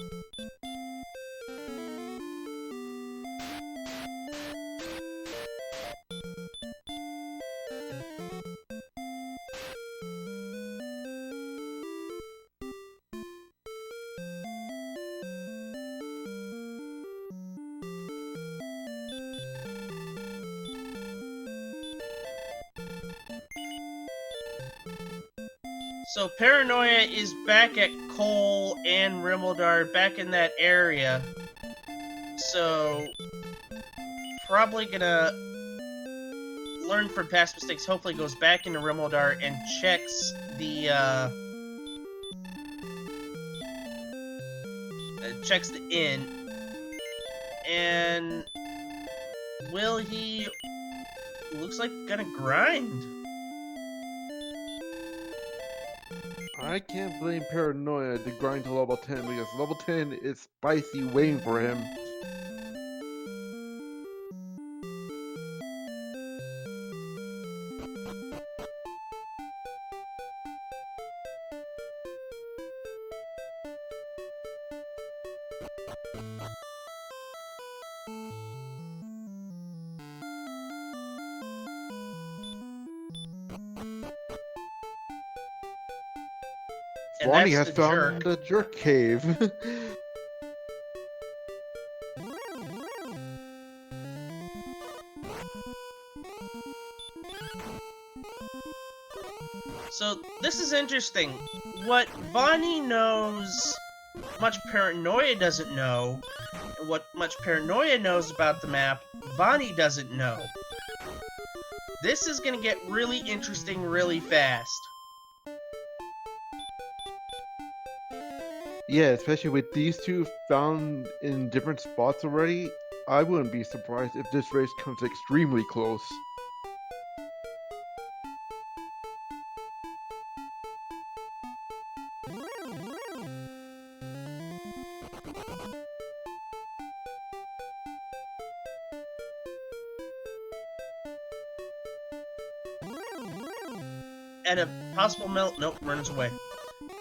So Paranoia is back at Cole and Rimmildar, back in that area. So probably gonna learn from past mistakes. Hopefully goes back into Rimmildar and checks the inn. And will he? Looks like gonna grind. I can't blame Paranoia to grind to level 10 because level 10 is spicy waiting for him. And Bonnie that's has the found the jerk cave. So this is interesting. What Vani knows, muchParanoia doesn't know, and what muchParanoia knows about the map, Vani doesn't know. This is gonna get really interesting really fast. Yeah, especially with these two found in different spots already, I wouldn't be surprised if this race comes extremely close. And a possible melt, nope, runs away.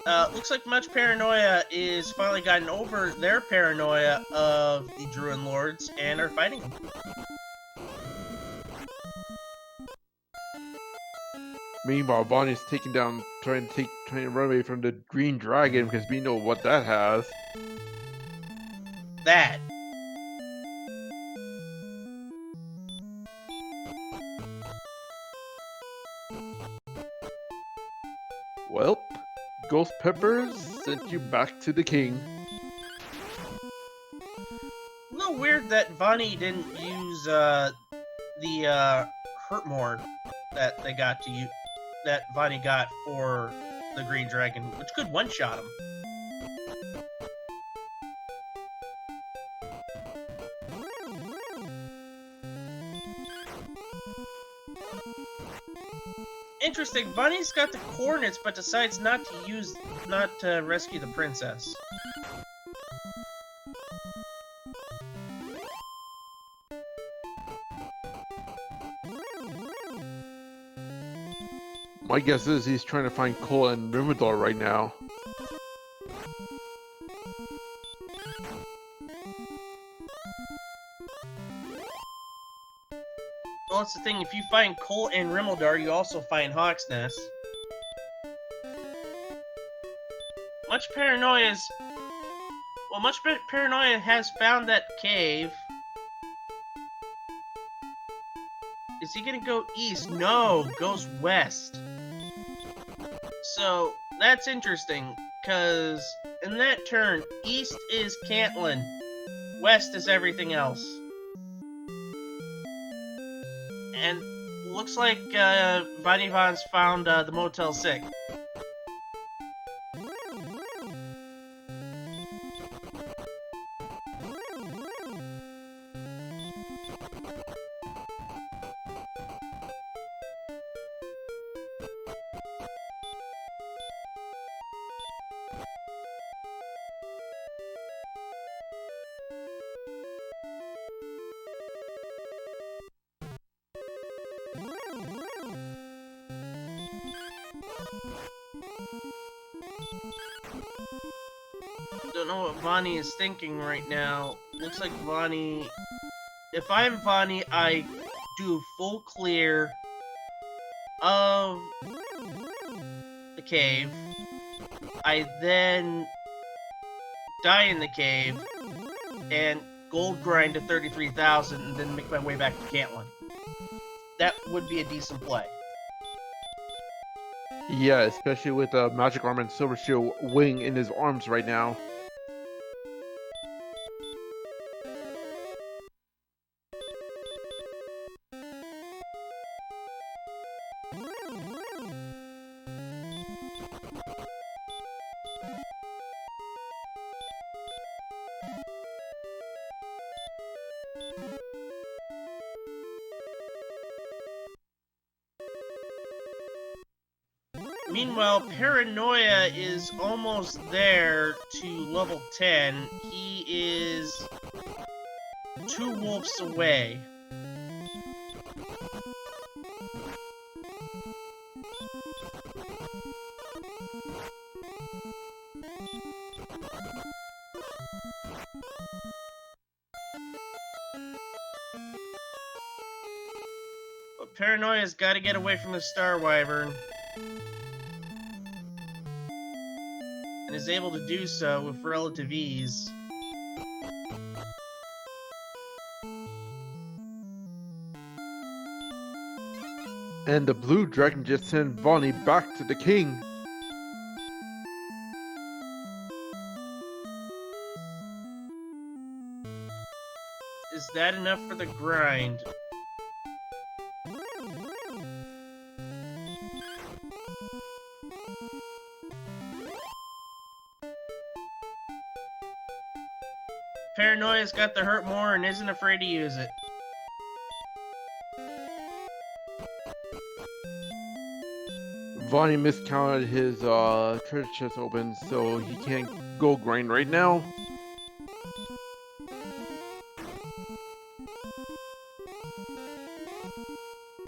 Looks like muchParanoia is finally gotten over their paranoia of the Druid Lords and are fighting them. Meanwhile, Bonnie's trying to run away from the green dragon because we know what that has. That. Well, Ghost Peppers sent you back to the king. A little weird that Vonnie didn't use the Hurtmore that they got to use, that Vonnie got for the Green Dragon, which could one-shot him. Interesting, Vonnie's got the coordinates but decides not to rescue the princess. My guess is he's trying to find Cole and Rimador right now. Well, that's the thing, if you find Cole and Rimmildar, you also find Hawksnest. muchParanoia has found that cave. Is he gonna go east? No, goes west. So, that's interesting, because in that turn, east is Cantlin, west is everything else. And looks like Van's found the Motel 6. Don't know what Vonnie is thinking right now. Looks like Vonnie... If I'm Vonnie, I do full clear of the cave. I then die in the cave and gold grind to 33,000 and then make my way back to Cantlin. That would be a decent play. Yeah, especially with Magic Arm and Silver Shield wing in his arms right now. Meanwhile, Paranoia is almost there to level 10. He is 2 wolves away. But Paranoia's got to get away from the Star Wyvern. And is able to do so with relative ease. And the blue dragon just sent Vonnie back to the king. Is that enough for the grind? Paranoia's got the hurt more and isn't afraid to use it. Vonnie miscounted his treasure chest open, so he can't go grind right now.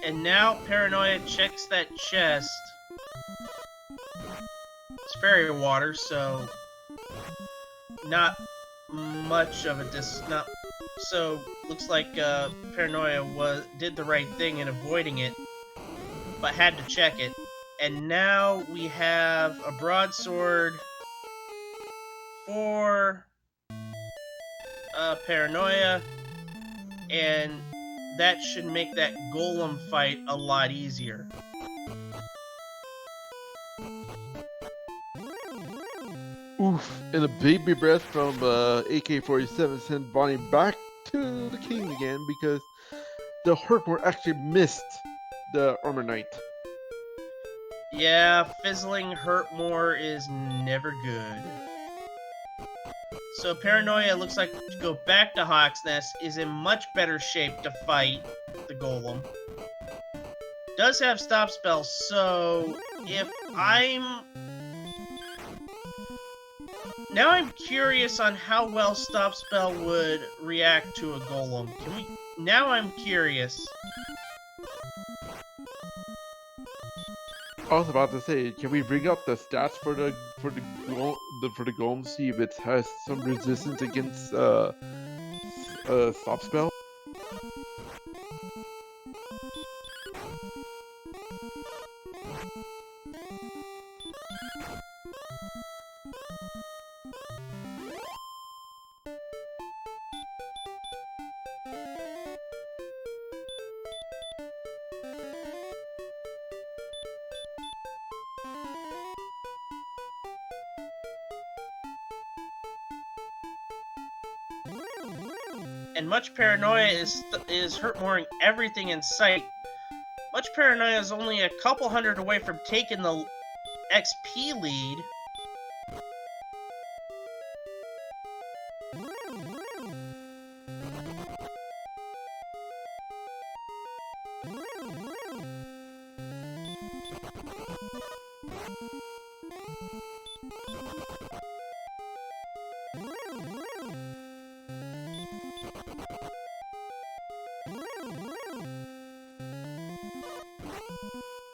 And now Paranoia checks that chest. It's fairy water, so not much of a not. So looks like Paranoia did the right thing in avoiding it, but had to check it. And now we have a broadsword for Paranoia, and that should make that golem fight a lot easier. Oof, and a baby breath from AK-47 sent Bonnie back to the king again because the Hurtmore actually missed the Armor Knight. Yeah, fizzling Hurtmore is never good. So Paranoia looks like to go back to Hawk's Nest is in much better shape to fight the golem. Does have stop spell, so if I'm curious on how well stop spell would react to a golem. Now I'm curious. I was about to say, can we bring up the stats for the golem, see if it has some resistance against stop spell? And muchParanoia is hurtmoring everything in sight. muchParanoia is only a couple hundred away from taking the XP lead.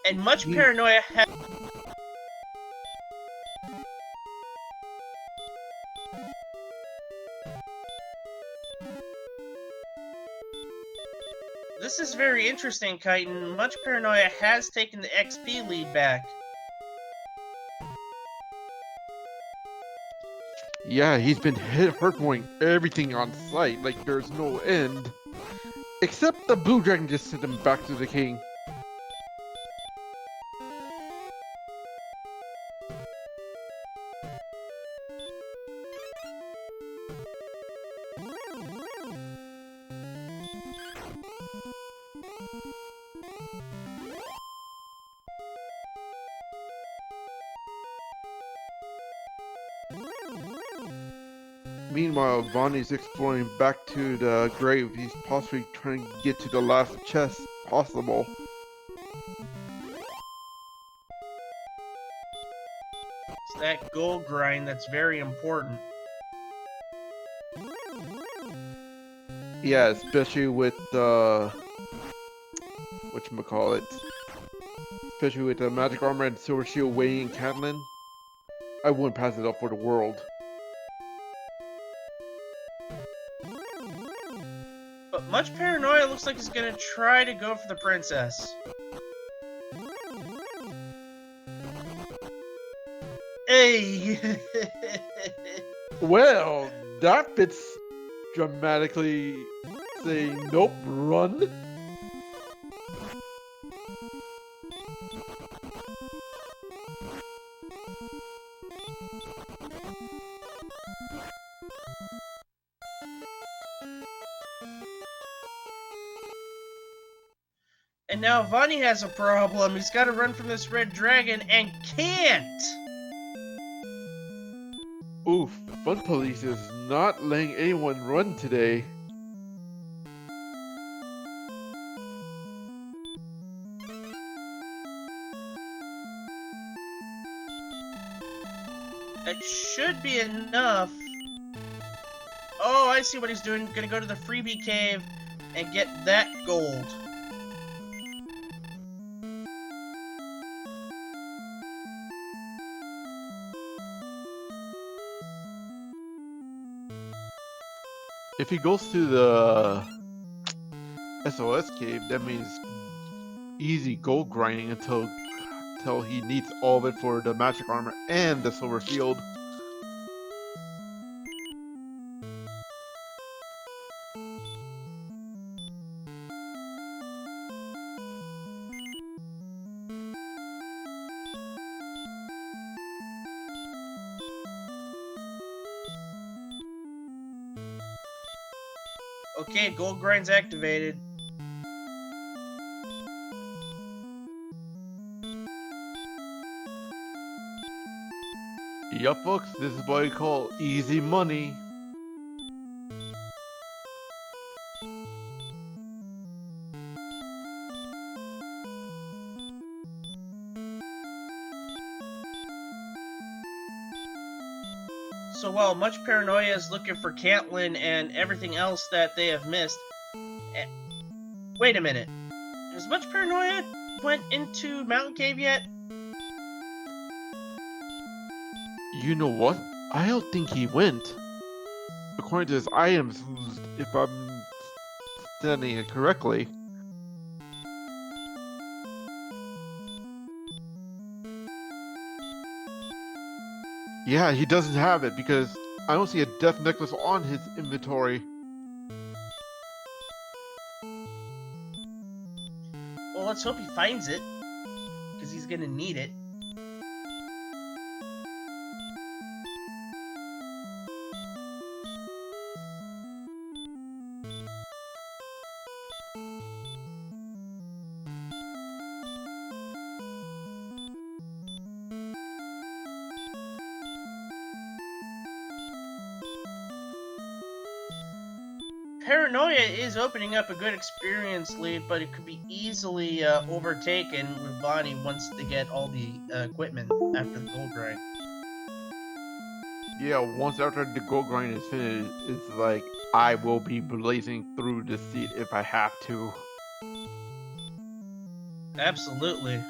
And muchParanoia has... This is very interesting, Chitin. muchParanoia has taken the XP lead back. Yeah, he's been hurtmoring everything on sight, like there's no end. Except the blue dragon just sent him back to the king. Meanwhile, Vonnie's exploring back to the grave. He's possibly trying to get to the last chest possible. It's that gold grind that's very important. Yeah, especially with whatchamacallit. Especially with the magic armor and silver shield weighing Catelyn. I wouldn't pass it up for the world. But muchParanoia looks like he's gonna try to go for the princess. Hey! Well, that fits dramatically saying nope, run. And now Vonnie has a problem. He's got to run from this red dragon and can't! Oof, Fun Police is not letting anyone run today. That should be enough. Oh, I see what he's doing. Gonna go to the freebie cave and get that gold. If he goes to the SOS cave, that means easy gold grinding until he needs all of it for the magic armor and the silver shield. Okay, gold grind's activated. Yup, folks, this is what we call easy money. So while muchParanoia is looking for Caitlyn and everything else that they have missed, wait a minute. Has muchParanoia went into Mountain Cave yet? You know what? I don't think he went. According to his items, if I'm studying it correctly. Yeah, he doesn't have it because I don't see a death necklace on his inventory. Well, let's hope he finds it, because he's gonna need it. Paranoia is opening up a good experience lead, but it could be easily overtaken with Bonnie once they get all the equipment after the gold grind. Yeah, once after the gold grind is finished, it's like I will be blazing through the seat if I have to. Absolutely.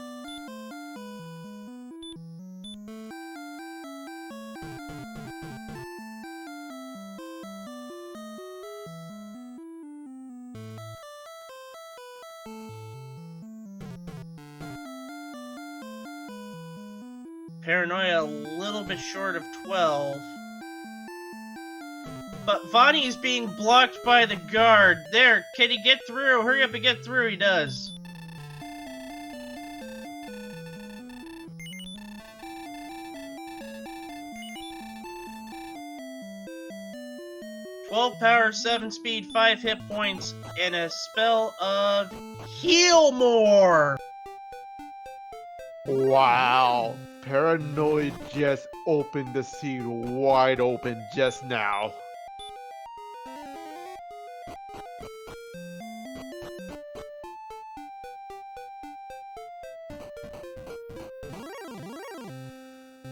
Paranoia a little bit short of 12. But Vonnie is being blocked by the guard. There, can he get through? Hurry up and get through, he does. Power, 7 speed, 5 hit points, and a spell of Heal More! Wow. Paranoid just opened the seat wide open just now.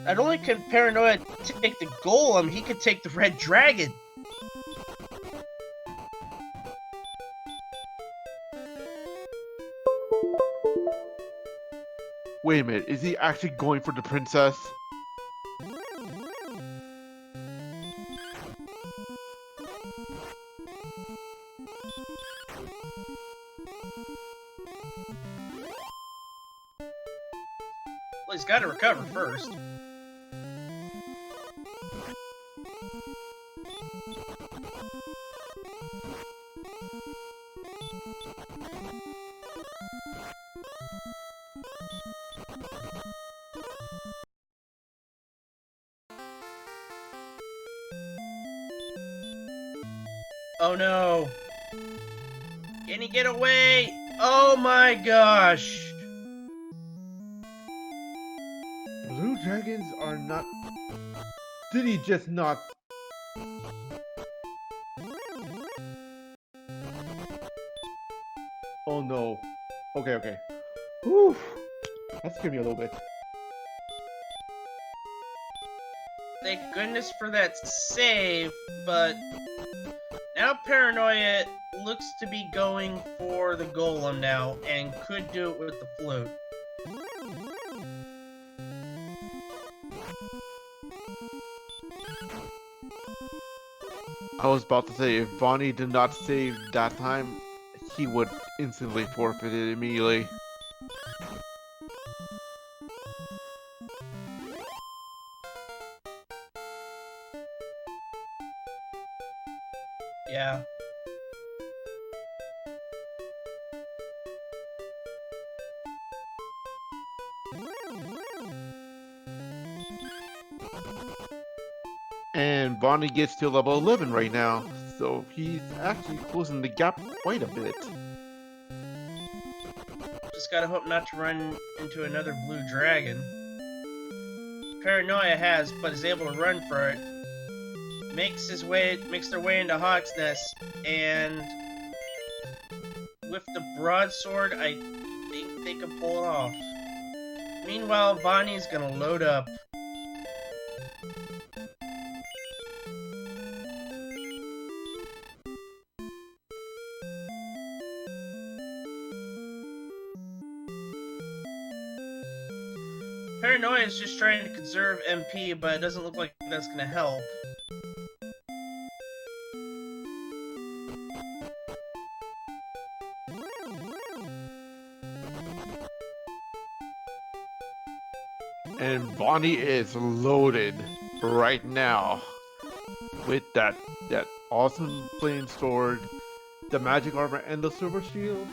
Not only can Paranoia take the Golem, he could take the Red Dragon. Wait a minute, is he actually going for the princess? Well, he's got to recover first. Oh no! Can he get away? Oh my gosh! Blue dragons are not... Did he just not... Oh no. Okay. Whew. That scared me a little bit. Thank goodness for that save, but now Paranoia looks to be going for the Golem now, and could do it with the flute. I was about to say, if Bonnie did not save that time, he would instantly forfeit it immediately. Yeah. And Bonnie gets to level 11 right now, so he's actually closing the gap quite a bit. Just gotta hope not to run into another blue dragon. Paranoia has, but is able to run for it. Makes their way into Hawk's Nest, and with the broadsword, I think they can pull it off. Meanwhile, Bonnie's gonna load up. Paranoia is just trying to conserve MP, but it doesn't look like that's gonna help. And Bonnie is loaded right now with that awesome flame sword, the magic armor, and the silver shield.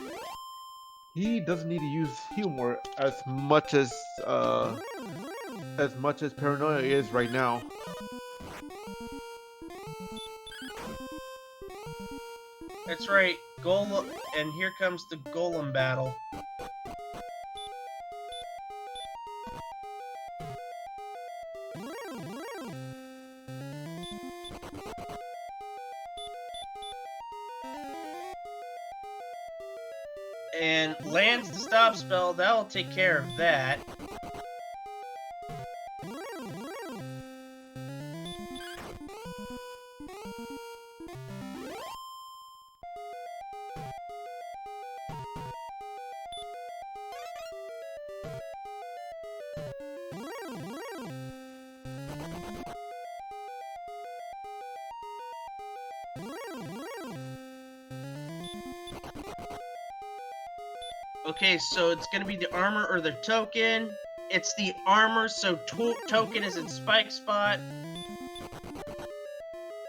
He doesn't need to use heal more as much as Paranoia is right now. That's right, Golem, and here comes the Golem battle. And lands the stop spell, that'll take care of that. Okay, so it's gonna be the armor or the token. It's the armor, so token is in spike spot.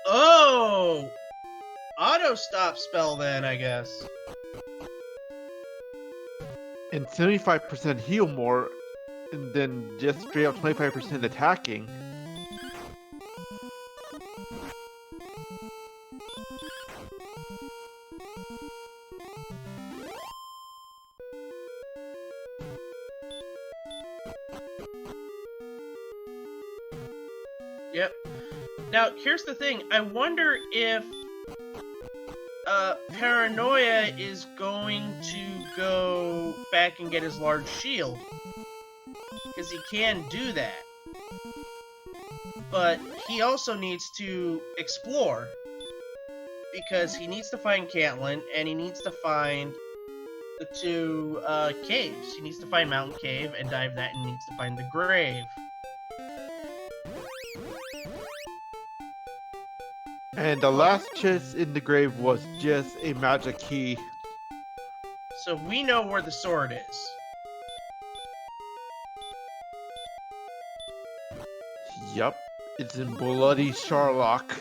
Oh! Auto stop spell then, I guess. And 75% heal more, and then just straight up 25% attacking. Yep. Now, here's the thing. I wonder if Paranoia is going to go back and get his large shield. Because he can do that. But he also needs to explore. Because he needs to find Caitlin, and he needs to find the two caves. He needs to find Mountain Cave and dive that, and he needs to find the grave. And the last chest in the grave was just a magic key. So we know where the sword is. Yup, it's in Bloody Sharlock.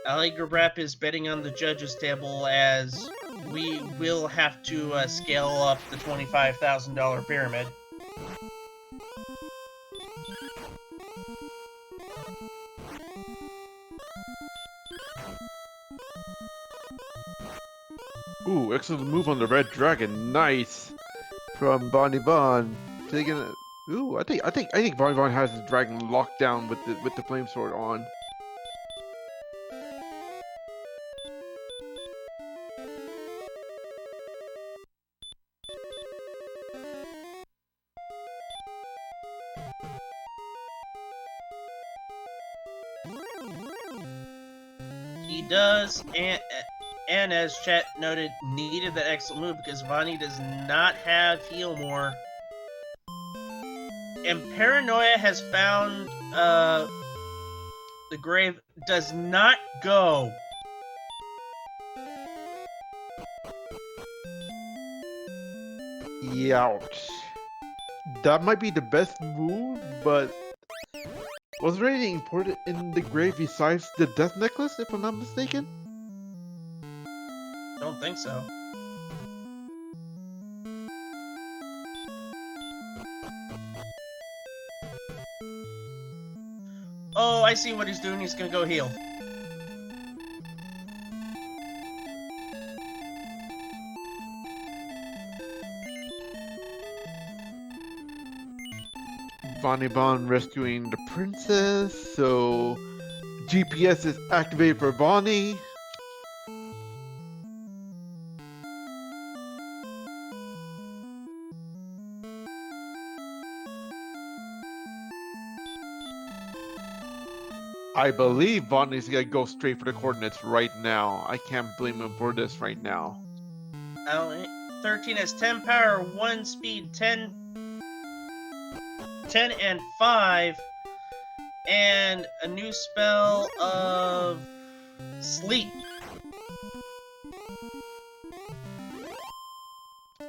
Allegra is betting on the judges table as we will have to scale up the $25,000 pyramid. Ooh, excellent move on the red dragon. Nice from Bonnie Bon. Taking it. Ooh, I think Bonnie Bon has the dragon locked down with the flame sword on. He does, and as chat noted, needed that excellent move because Vani does not have heal more. And Paranoia has found the grave, does not go. Ouch. That might be the best move, but was there anything important in the grave besides the death necklace, if I'm not mistaken? Don't think so. Oh, I see what he's doing. He's gonna go heal. Vaughn rescuing the princess, so GPS is activated for Bonnie. I believe Bonnie's gonna go straight for the coordinates right now. I can't blame him for this right now. 13 has 10 power, 1 speed, 10 and 5, and a new spell of sleep.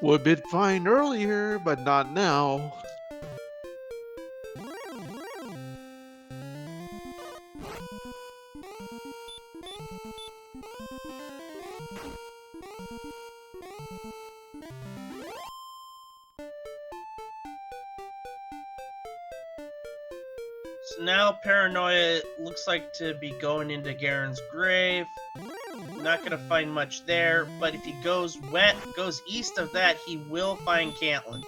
Would have been fine earlier, but not now. So now Paranoia looks like to be going into Garen's grave. Not gonna find much there, but if he goes east of that, he will find Caitlin.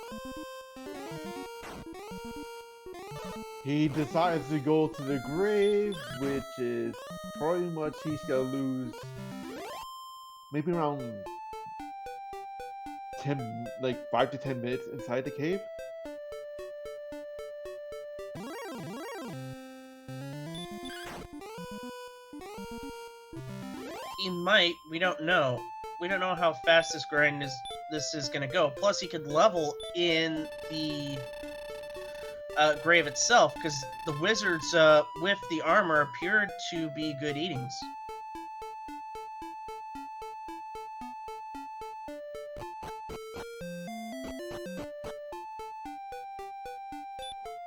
He decides to go to the grave, which is pretty much he's gonna lose maybe around 5 to 10 minutes inside the cave. He might. We don't know. We don't know how fast this grind is gonna go. Plus, he could level in the grave itself, because the wizards with the armor appeared to be good eatings.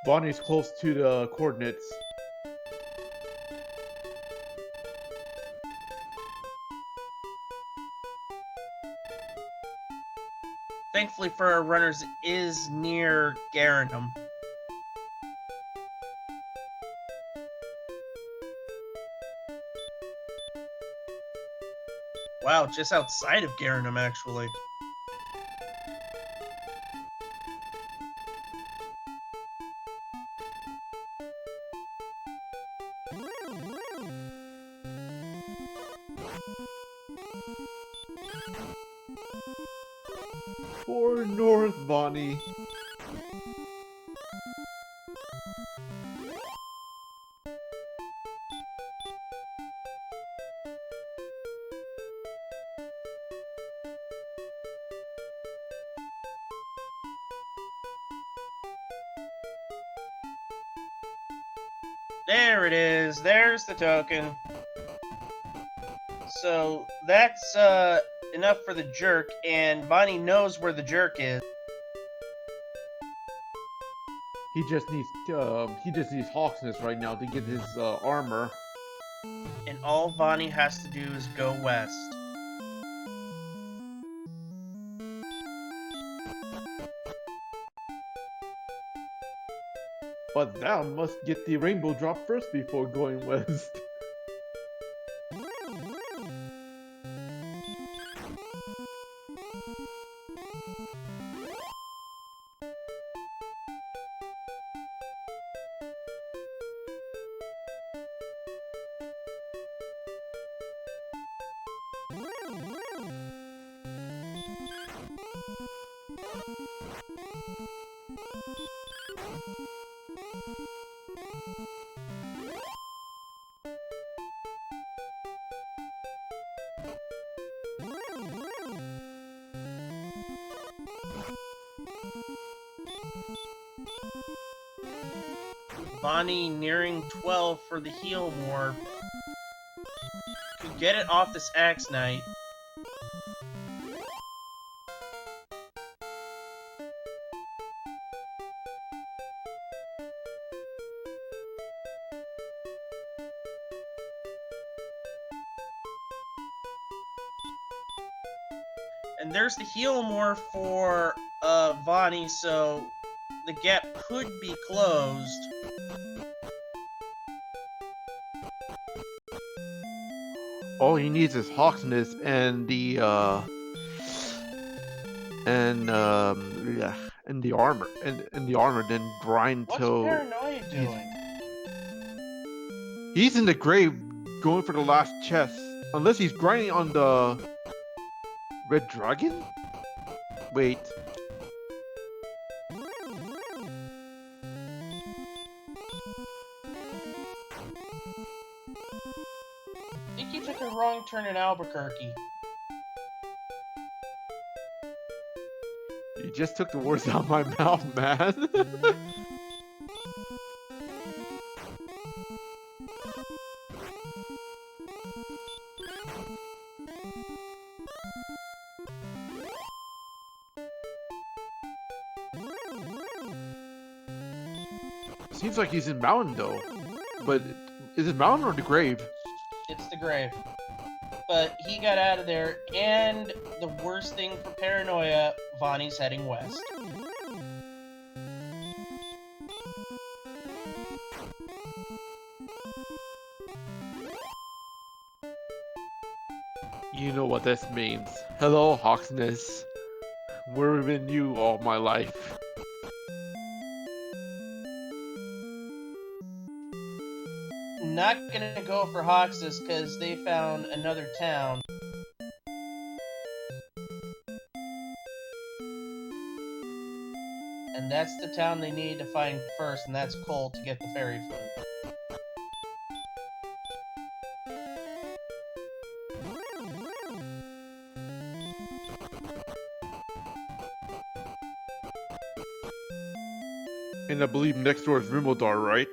Bonnie's close to the coordinates. Thankfully for our runners, is near Garanum. Wow, just outside of Garanum, actually. For North, Bonnie. There it is. There's the token. So that's enough for the jerk, and Bonnie knows where the jerk is. He just needs Hawksness right now to get his armor. And all Bonnie has to do is go west. But thou must get the rainbow drop first before going west. Bonnie nearing 12 for the heal morph. Could get it off this Axe Knight. And there's the heal morph for Bonnie, so the gap could be closed. All he needs is Hawksness and the armor and the armor, then grind What's till Paranoia doing? he's in the grave going for the last chest. Unless he's grinding on the red dragon? Wait. I think you took a wrong turn in Albuquerque. You just took the words out of my mouth, man. Seems like he's in Mountain though. But is it Mountain or the grave? It's the grave. But he got out of there, and the worst thing for Paranoia, Vonnie's heading west. You know what this means. Hello, Hawksness. Where have been you all my life? Not gonna go for Hawksness because they found another town. And that's the town they need to find first, and that's Cole to get the fairy food. And I believe next door is Rimildar, right?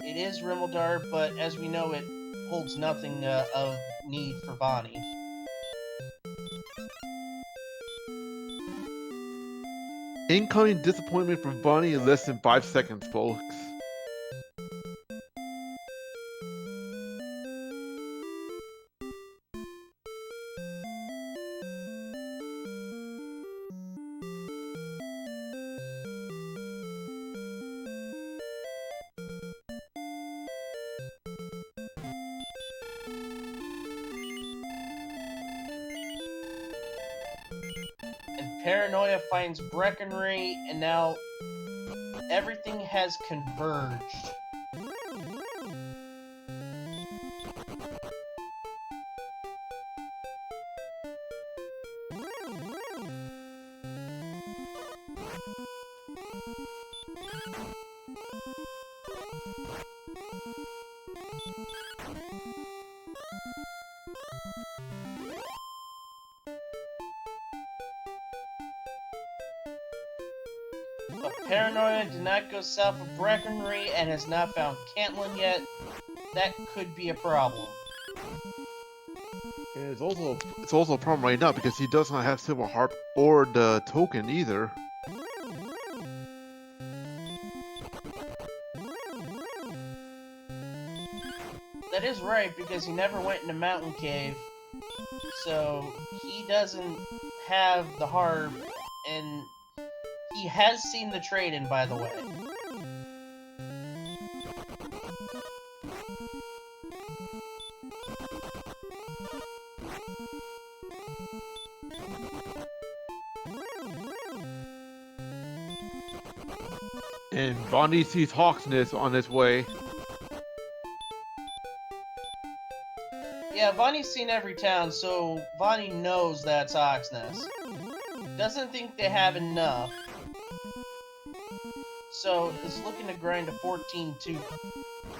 It is Rimildar, but as we know, it holds nothing of need for Bonnie. Incoming disappointment from Bonnie in less than 5 seconds, folks. Paranoia finds Breckenry, and now everything has converged. But Paranoia did not go south of Breckenry and has not found Cantlin yet. That could be a problem. And it's also a problem right now because he does not have Silver Harp or the token either. That is right, because he never went into Mountain Cave. So he doesn't have the harp, and he has seen the trade-in, by the way. And Bonnie sees Hawksness on his way. Yeah, Vonnie's seen every town, so Vonnie knows that's Oxness. Doesn't think they have enough. So is looking to grind to 14 to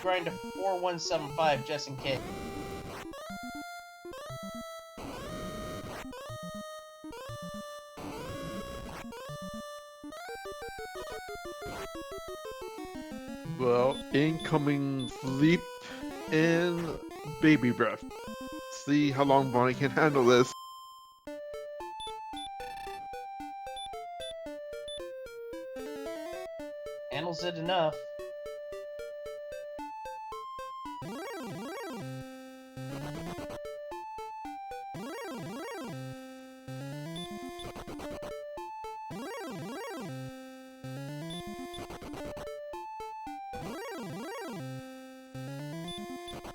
grind to 4175 just in case. Well, incoming sleep and baby breath. See how long Bonnie can handle this. Handles it enough.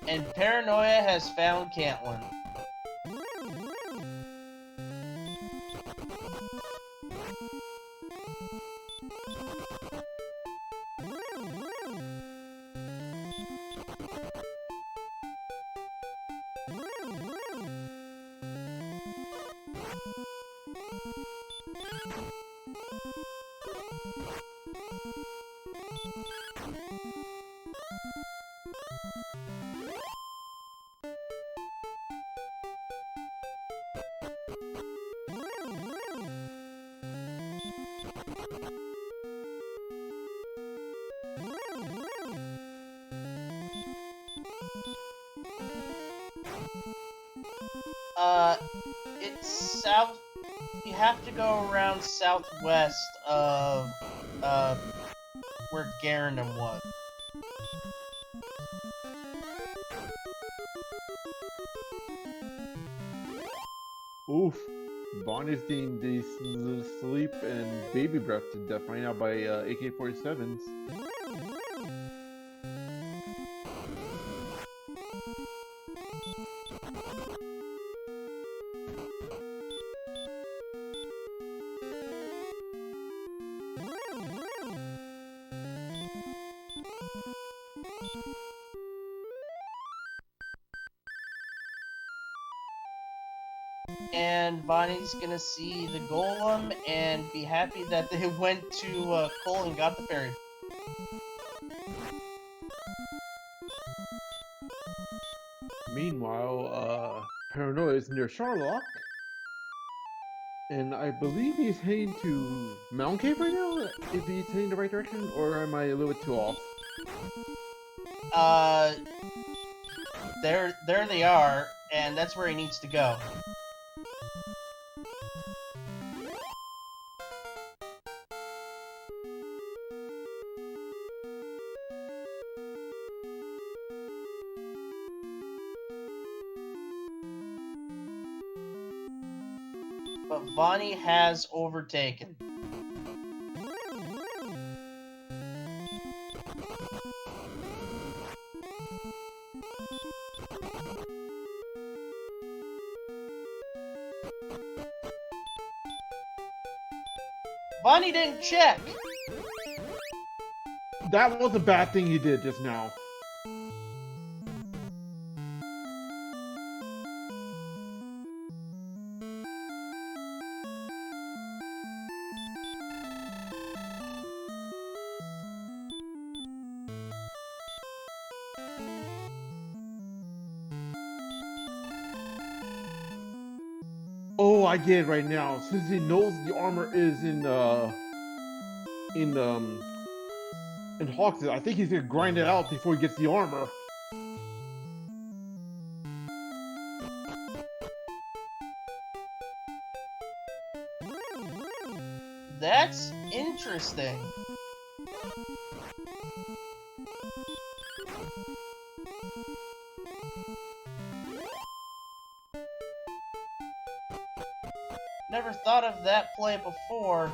And Paranoia has found Cantlin. It's south. You have to go around southwest of where Garandum was. Oof. Bonnie's getting these sleep and baby breath to death right now by AK-47s. And Bonnie's gonna see the golem and be happy that they went to Cole and got the fairy. Meanwhile, Paranoia is near Sharlock. And I believe he's heading to Mountain Cave right now? If he's heading the right direction, or am I a little bit too off? There they are, and that's where he needs to go. But Vonnie has overtaken. Vonnie didn't check! That was a bad thing you did just now. Oh, I get it right now. Since he knows the armor is in Hawks, I think he's gonna grind it out before he gets the armor. That's interesting. Never thought of that play before.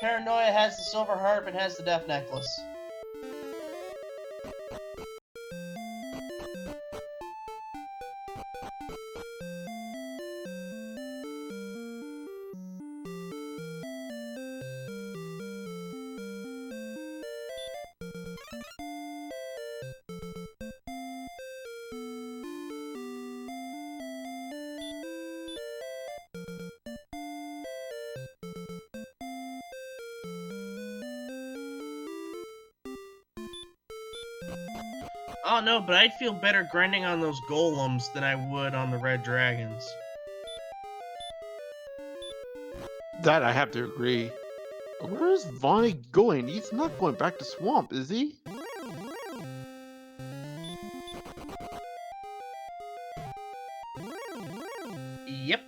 Paranoia has the silver harp and has the death necklace. Oh no, but I'd feel better grinding on those golems than I would on the red dragons. That I have to agree. Where's Vonnie going? He's not going back to Swamp, is he? Yep.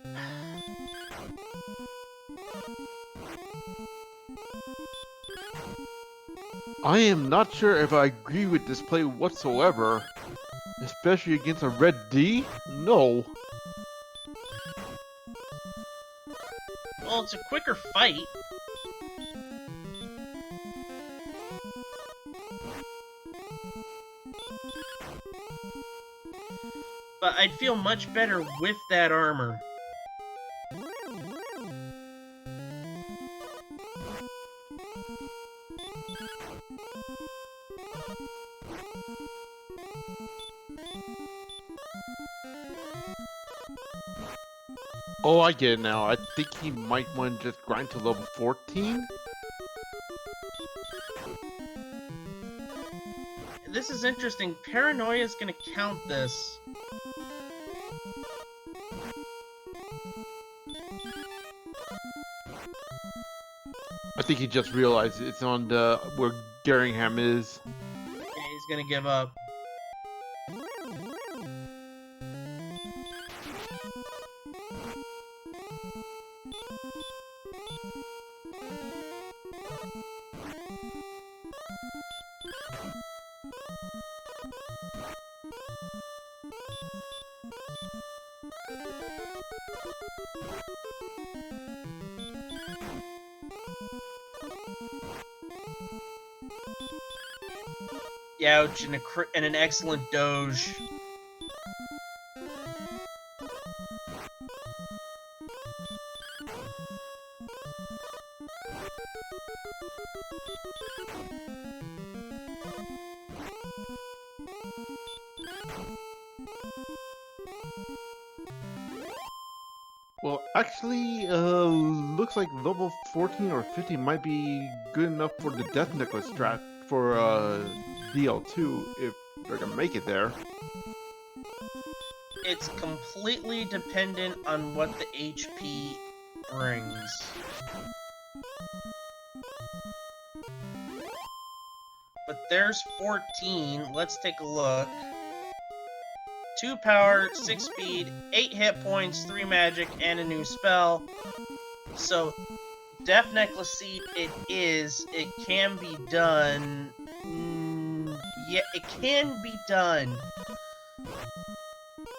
I am not sure if I agree with this play whatsoever. Especially against a red D? No. Well, it's a quicker fight. But I'd feel much better with that armor. Oh, I get it now. I think he might want to just grind to level 14? This is interesting. Paranoia is going to count this. I think he just realized it's on the where Garingham is. Yeah, he's going to give up. Ouch, and an excellent doge. Well, actually, looks like level 14 or 15 might be good enough for the Death Necklace strat for DL2 if they're gonna make it there. It's completely dependent on what the HP brings. But there's 14. Let's take a look. 2 power, 6 speed, 8 hit points, 3 magic, and a new spell. So, Death Necklace Seed it is. It can be done. Yeah, it can be done.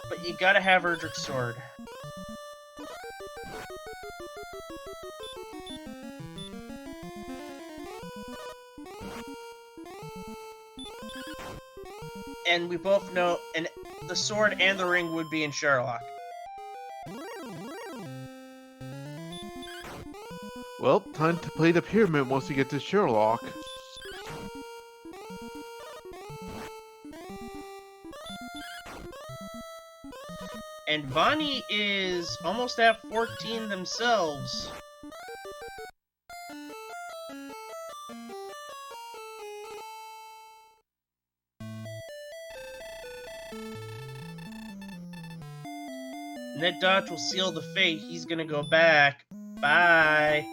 But you gotta have Erdrick's Sword. And we both know, and the sword and the ring would be in Sherlock. Well, time to play the pyramid once we get to Sherlock. And Vonnie is almost at 14 themselves. Ned Dodge will seal the fate. He's gonna go back. Bye.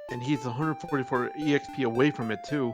And he's 144 EXP away from it too.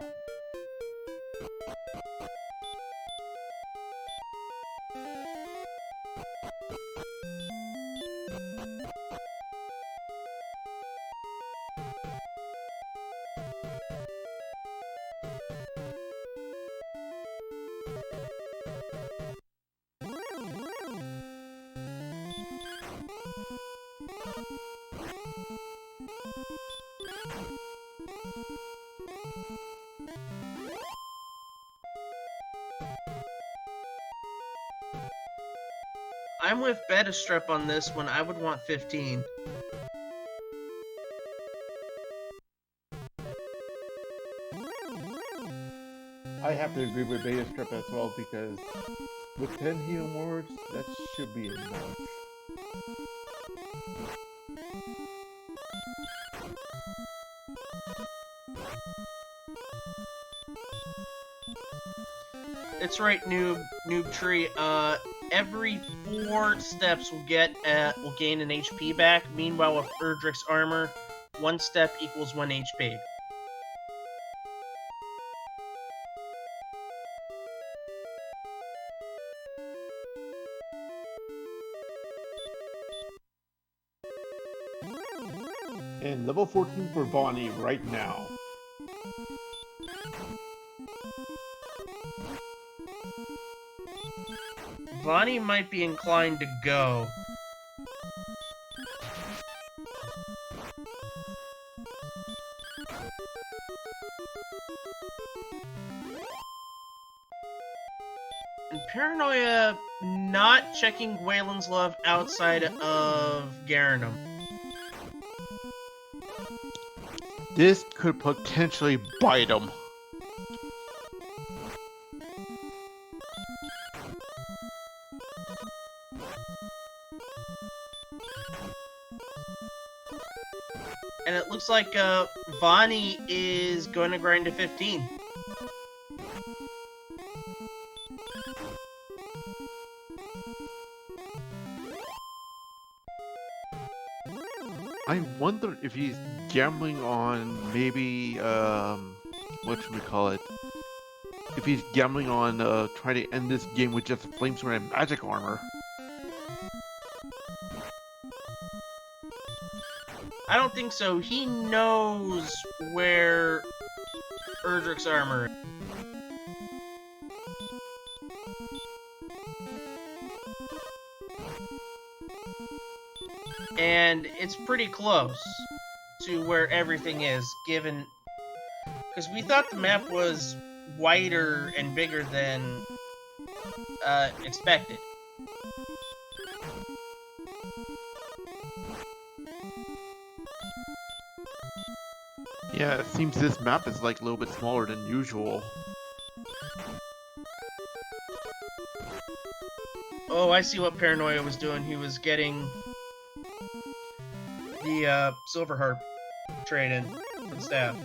I'm with Betastrip on this one. I would want 15. I have to agree with Betastrip as well because with 10 healing words, that should be enough. It's right, Noob Tree. every 4 steps will gain an HP back. Meanwhile, with Erdrick's armor, 1 step equals 1 HP. And level 14 for Vonnie right now. Vonnie might be inclined to go. And Paranoia not checking Waylon's love outside of Garanum. This could potentially bite him. And it looks like Vonnie is going to grind to 15. I wonder if he's gambling on maybe, whatchamacallit, if he's gambling on trying to end this game with just Flamesword and magic armor. I don't think so. He knows where Erdrick's armor is. And it's pretty close to where everything is, given... Because we thought the map was wider and bigger than expected. Yeah, it seems this map is like a little bit smaller than usual. Oh, I see what Paranoia was doing. He was getting the Silver Harp trade-in for the staff.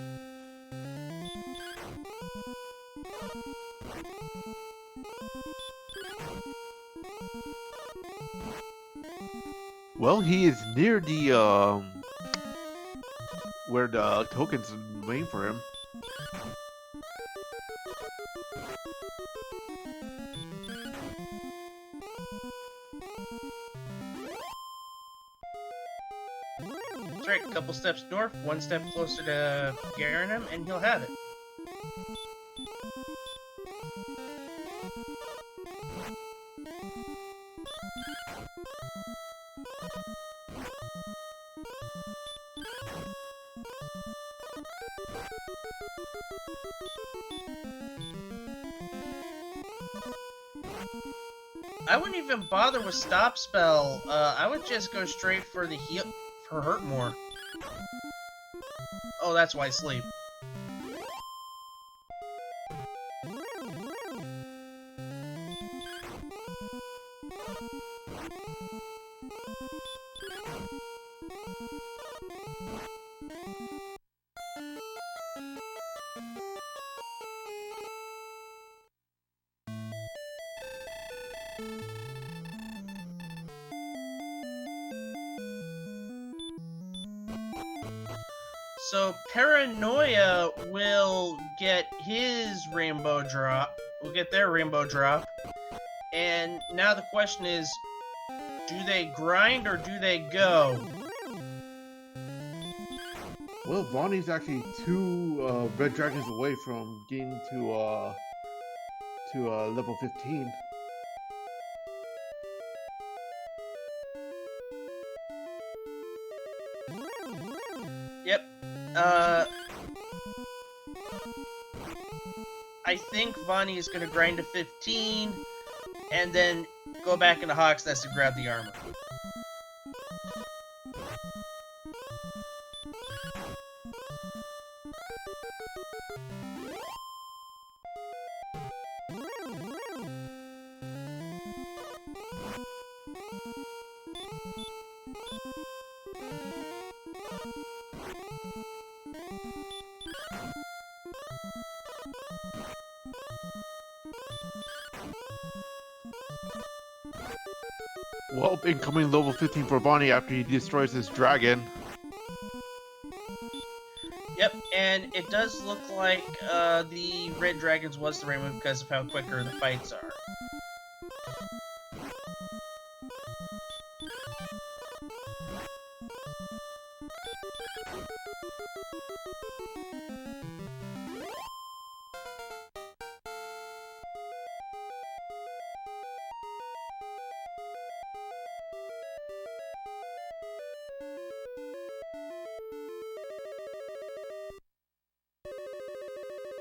Well, he is near the, where the tokens are waiting for him. That's right, a couple steps north, 1 step closer to Garanum, and he'll have it. I wouldn't even bother with stop spell. I would just go straight for the heal for hurt more. Oh, that's why sleep. So Paranoia will get his rainbow drop. We'll get their rainbow drop. And now the question is, do they grind or do they go? Well, Vonnie's actually 2 red dragons away from getting to level 15. Yep. I think Vonnie is going to grind to 15, and then go back into Hawk's Nest to grab the armor. Well, incoming level 15 for Bonnie after he destroys his dragon. Yep, and it does look like the red dragons was the right move because of how quicker the fights are.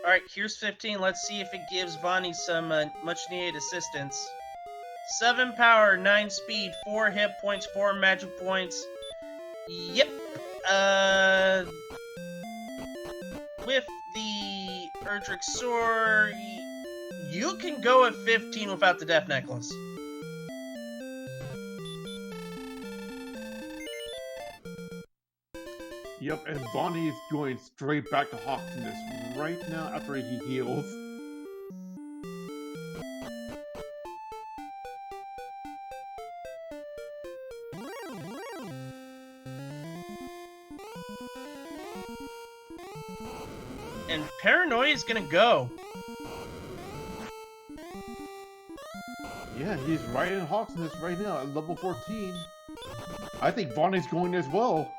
Alright, here's 15. Let's see if it gives Vonnie some much needed assistance. 7 power, 9 speed, 4 hit points, 4 magic points. Yep. With the Erdrick Sword, you can go at 15 without the Death Necklace. Yep, and Bonnie is going straight back to Hawksness right now after he heals. And Paranoia is gonna go. Yeah, he's right in Hawksness right now at level 14. I think Bonnie's going as well.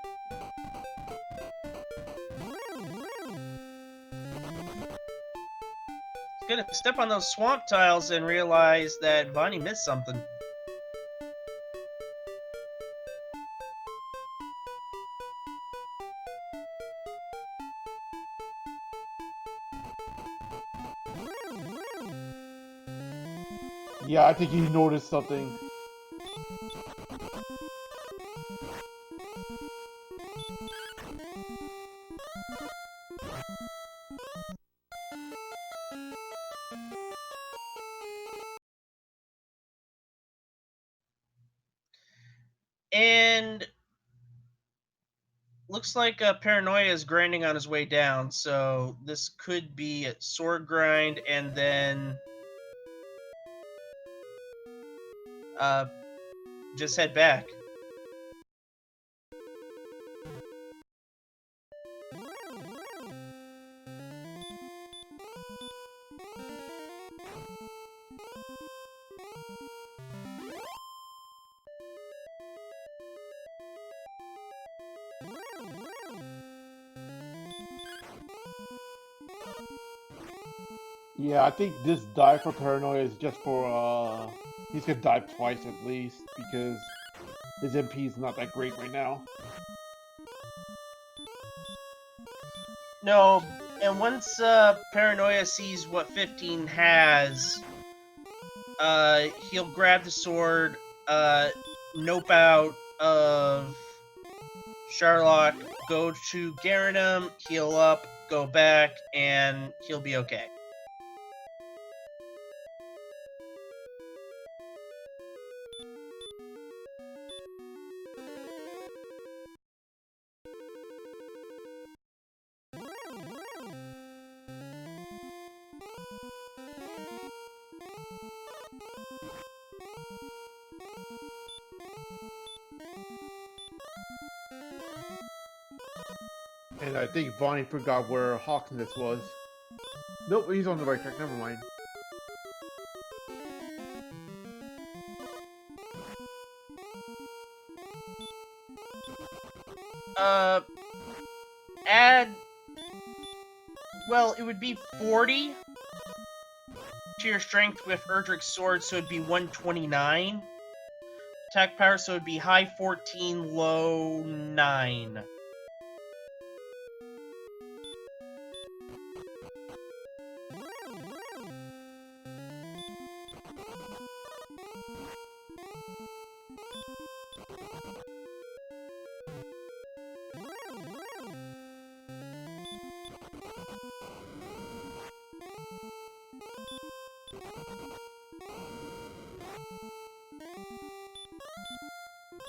He's gonna step on those swamp tiles and realize that Vonnie missed something. Yeah, I think he noticed something. And looks like Paranoia is grinding on his way down, so this could be a sword grind and then just head back. Yeah, I think this die for Paranoia is just for, he's gonna die twice at least, because his MP is not that great right now. No, and once Paranoia sees what 15 has, he'll grab the sword, nope out of Sherlock, go to Garanum, heal up, go back, and he'll be okay. And I think Bonnie forgot where Hawksness was. Nope, he's on the right track, never mind. Well, it would be 40 to your strength with Erdrick's sword, so it'd be 129. Attack power, so it'd be high 14, low 9.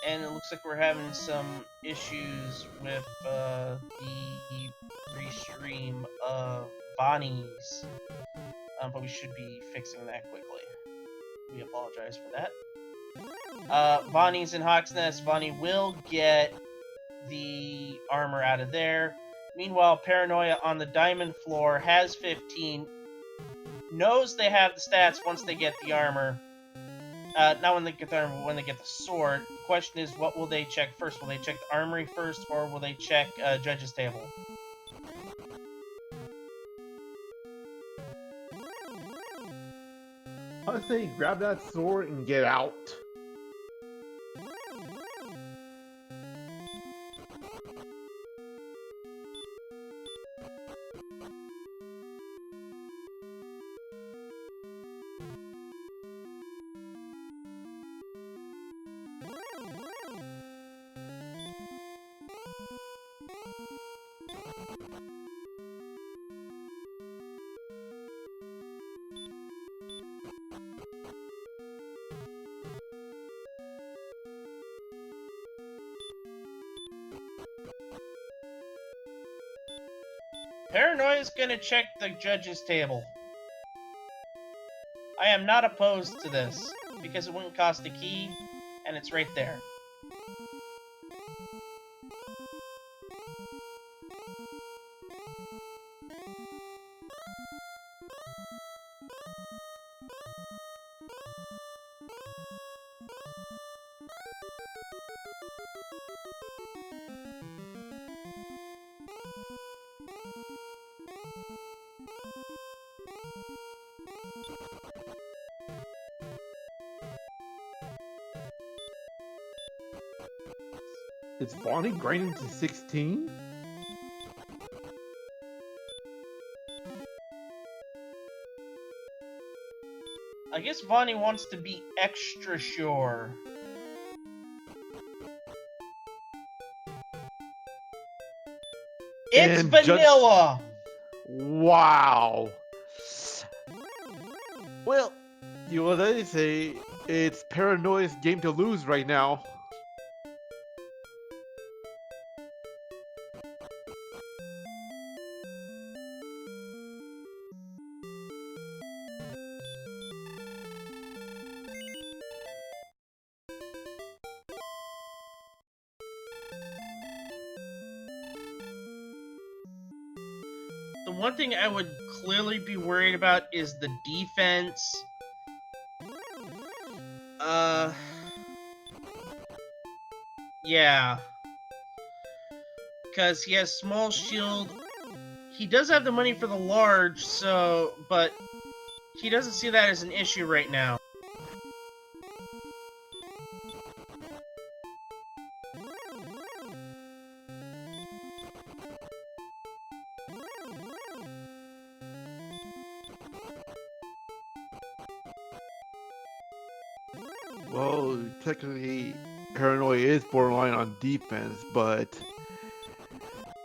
And it looks like we're having some issues with the restream of Bonnie's, but we should be fixing that quickly. We apologize for that. Vonnie's in Hawk's Nest. Vonnie will get the armor out of there. Meanwhile, Paranoia on the diamond floor has 15. Knows they have the stats once they get the armor. Not when they get the armor, but when they get the sword. The question is, what will they check first? Will they check the armory first, or will they check judge's table? I say grab that sword and get out. Paranoia's gonna check the judge's table. I am not opposed to this, because it wouldn't cost a key, and it's right there. Is Vonnie grinding to 16? I guess Vonnie wants to be extra sure. It's And vanilla! Wow. Well, you know what I say? It's Paranoia's game to lose right now. The one thing I would clearly be worried about is the defense. Yeah. Because he has small shield. He does have the money for the large, so... But he doesn't see that as an issue right now. Well, technically, Paranoia is borderline on defense, but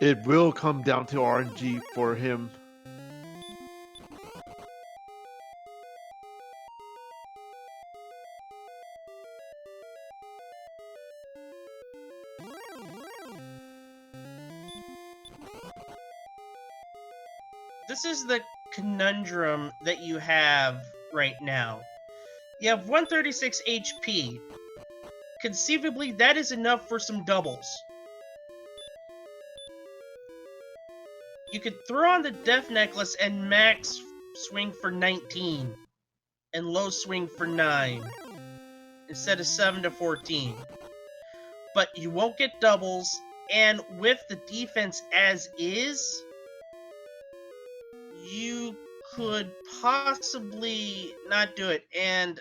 it will come down to RNG for him. This is the conundrum that you have right now. You have 136 HP. Conceivably, that is enough for some doubles. You could throw on the Death Necklace and max swing for 19. And low swing for 9. Instead of 7 to 14. But you won't get doubles, and with the defense as is, you could possibly not do it. And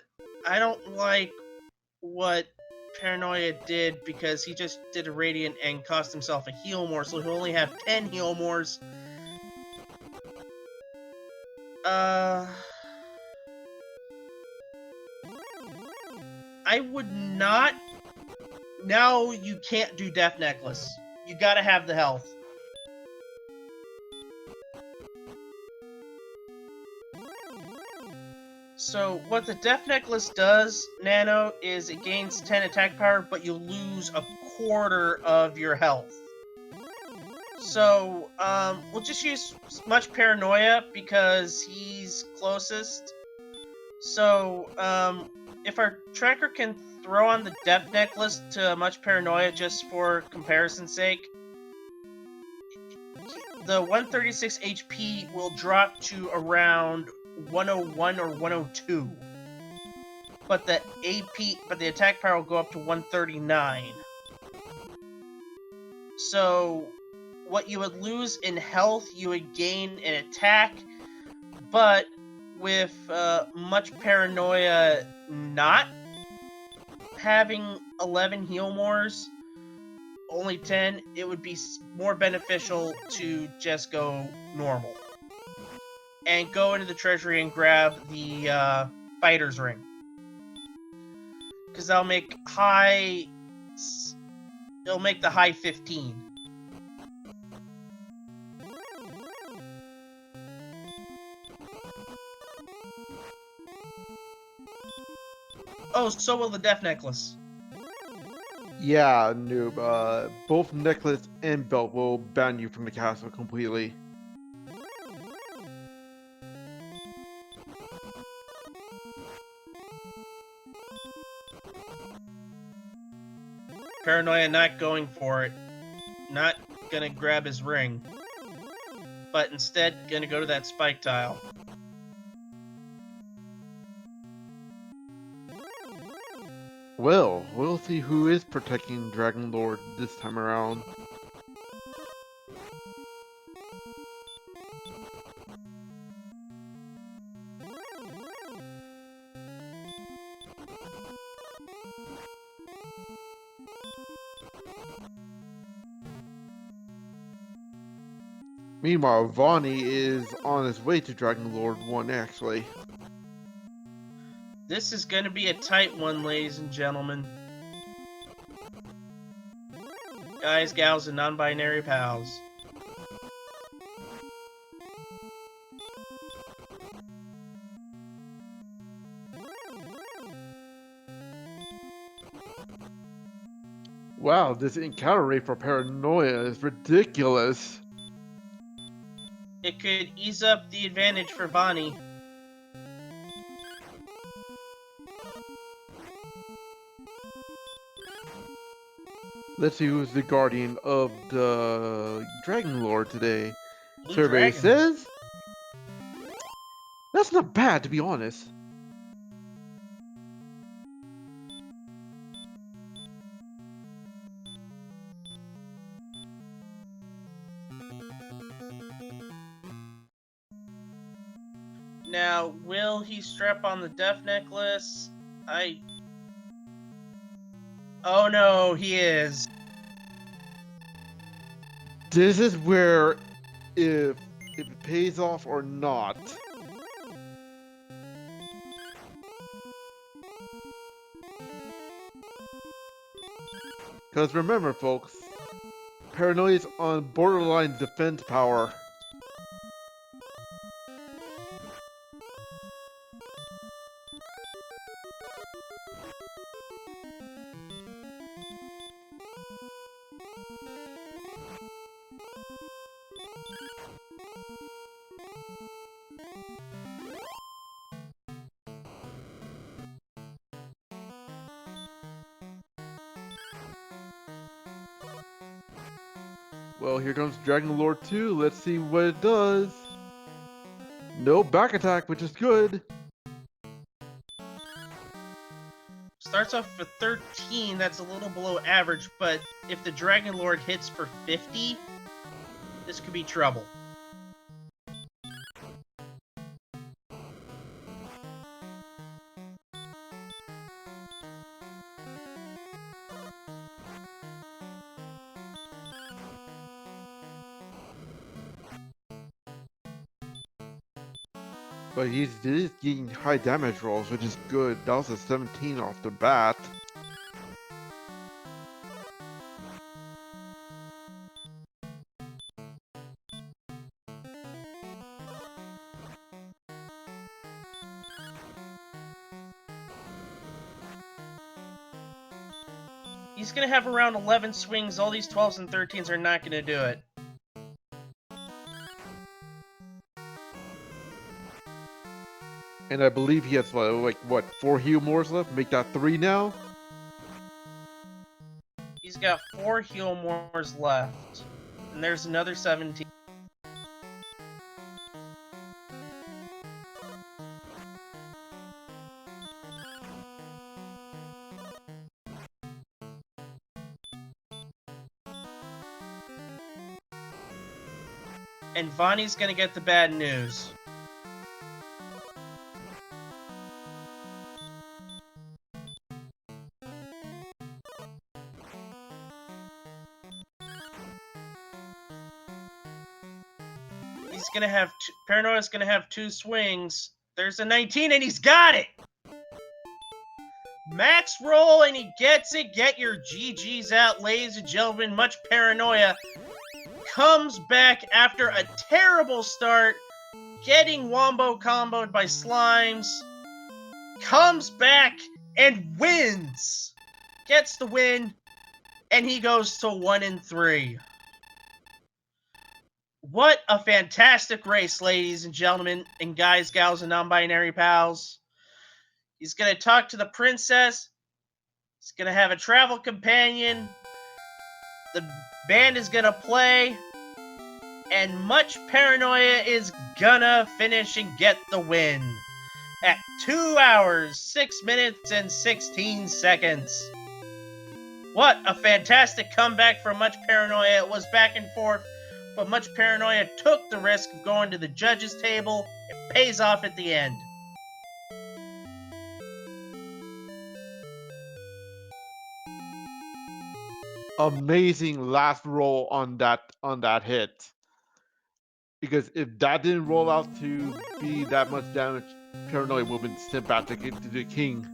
I don't like what Paranoia did, because he just did a Radiant and cost himself a heal more, so he'll only have 10 heal mores. I would not... Now you can't do Death Necklace. You gotta have the health. So what the Death Necklace does, Nano, is it gains 10 attack power, but you lose a quarter of your health. So, we'll just use muchParanoia because he's closest. So, if our tracker can throw on the Death Necklace to muchParanoia just for comparison's sake, the 136 HP will drop to around 101 or 102. But the attack power will go up to 139. So what you would lose in health, you would gain in attack, but with muchParanoia not having 11 heal mores, only 10, it would be more beneficial to just go normal. And go into the treasury and grab the fighter's ring. Because that'll make it'll make the high 15. Oh, so will the Death Necklace. Yeah, noob. Both necklace and belt will ban you from the castle completely. Paranoia not going for it. Not gonna grab his ring. But instead gonna go to that spike tile. Well, we'll see who is protecting Dragon Lord this time around. Meanwhile, Vonnie is on his way to Dragon Lord 1 actually. This is gonna be a tight one, ladies and gentlemen. Guys, gals, and non-binary pals. Wow, this encounter rate for Paranoia is ridiculous. It could ease up the advantage for Vonnie. Let's see who's the guardian of the Dragon Lord today. Blue Survey Dragons. says that's not bad, to be honest. Now, will he strap on the Death Necklace? Oh no, he is. This is where if it pays off or not. Because remember, folks, Paranoia is on borderline defense power. Well, here comes Dragon Lord 2. Let's see what it does. No back attack, which is good. Starts off with 13, that's a little below average, but if the Dragon Lord hits for 50, this could be trouble. But he's getting high damage rolls, which is good. That was a 17 off the bat. He's gonna have around 11 swings. All these 12s and 13s are not gonna do it. And I believe he has like what 4 heal mores left. Make that 3 now. He's got 4 heal mores left, and there's another 17. And Vonnie's gonna get the bad news. He's gonna have Paranoia's gonna have 2 swings. There's a 19 and he's got it! Max roll and he gets it. Get your GGs out, ladies and gentlemen. muchParanoia comes back after a terrible start, getting wombo comboed by slimes, comes back and wins. Gets the win, and he goes to 1-3. What a fantastic race, ladies and gentlemen, and guys, gals, and non-binary pals. He's going to talk to the princess. He's going to have a travel companion. The band is going to play. And muchParanoia is gonna finish and get the win at 2 hours, 6 minutes, and 16 seconds. What a fantastic comeback from muchParanoia. It was back and forth, but muchParanoia took the risk of going to the judges' table. It pays off at the end. Amazing last roll on that hit. Because if that didn't roll out to be that much damage, Paranoia would have been sent back to the king.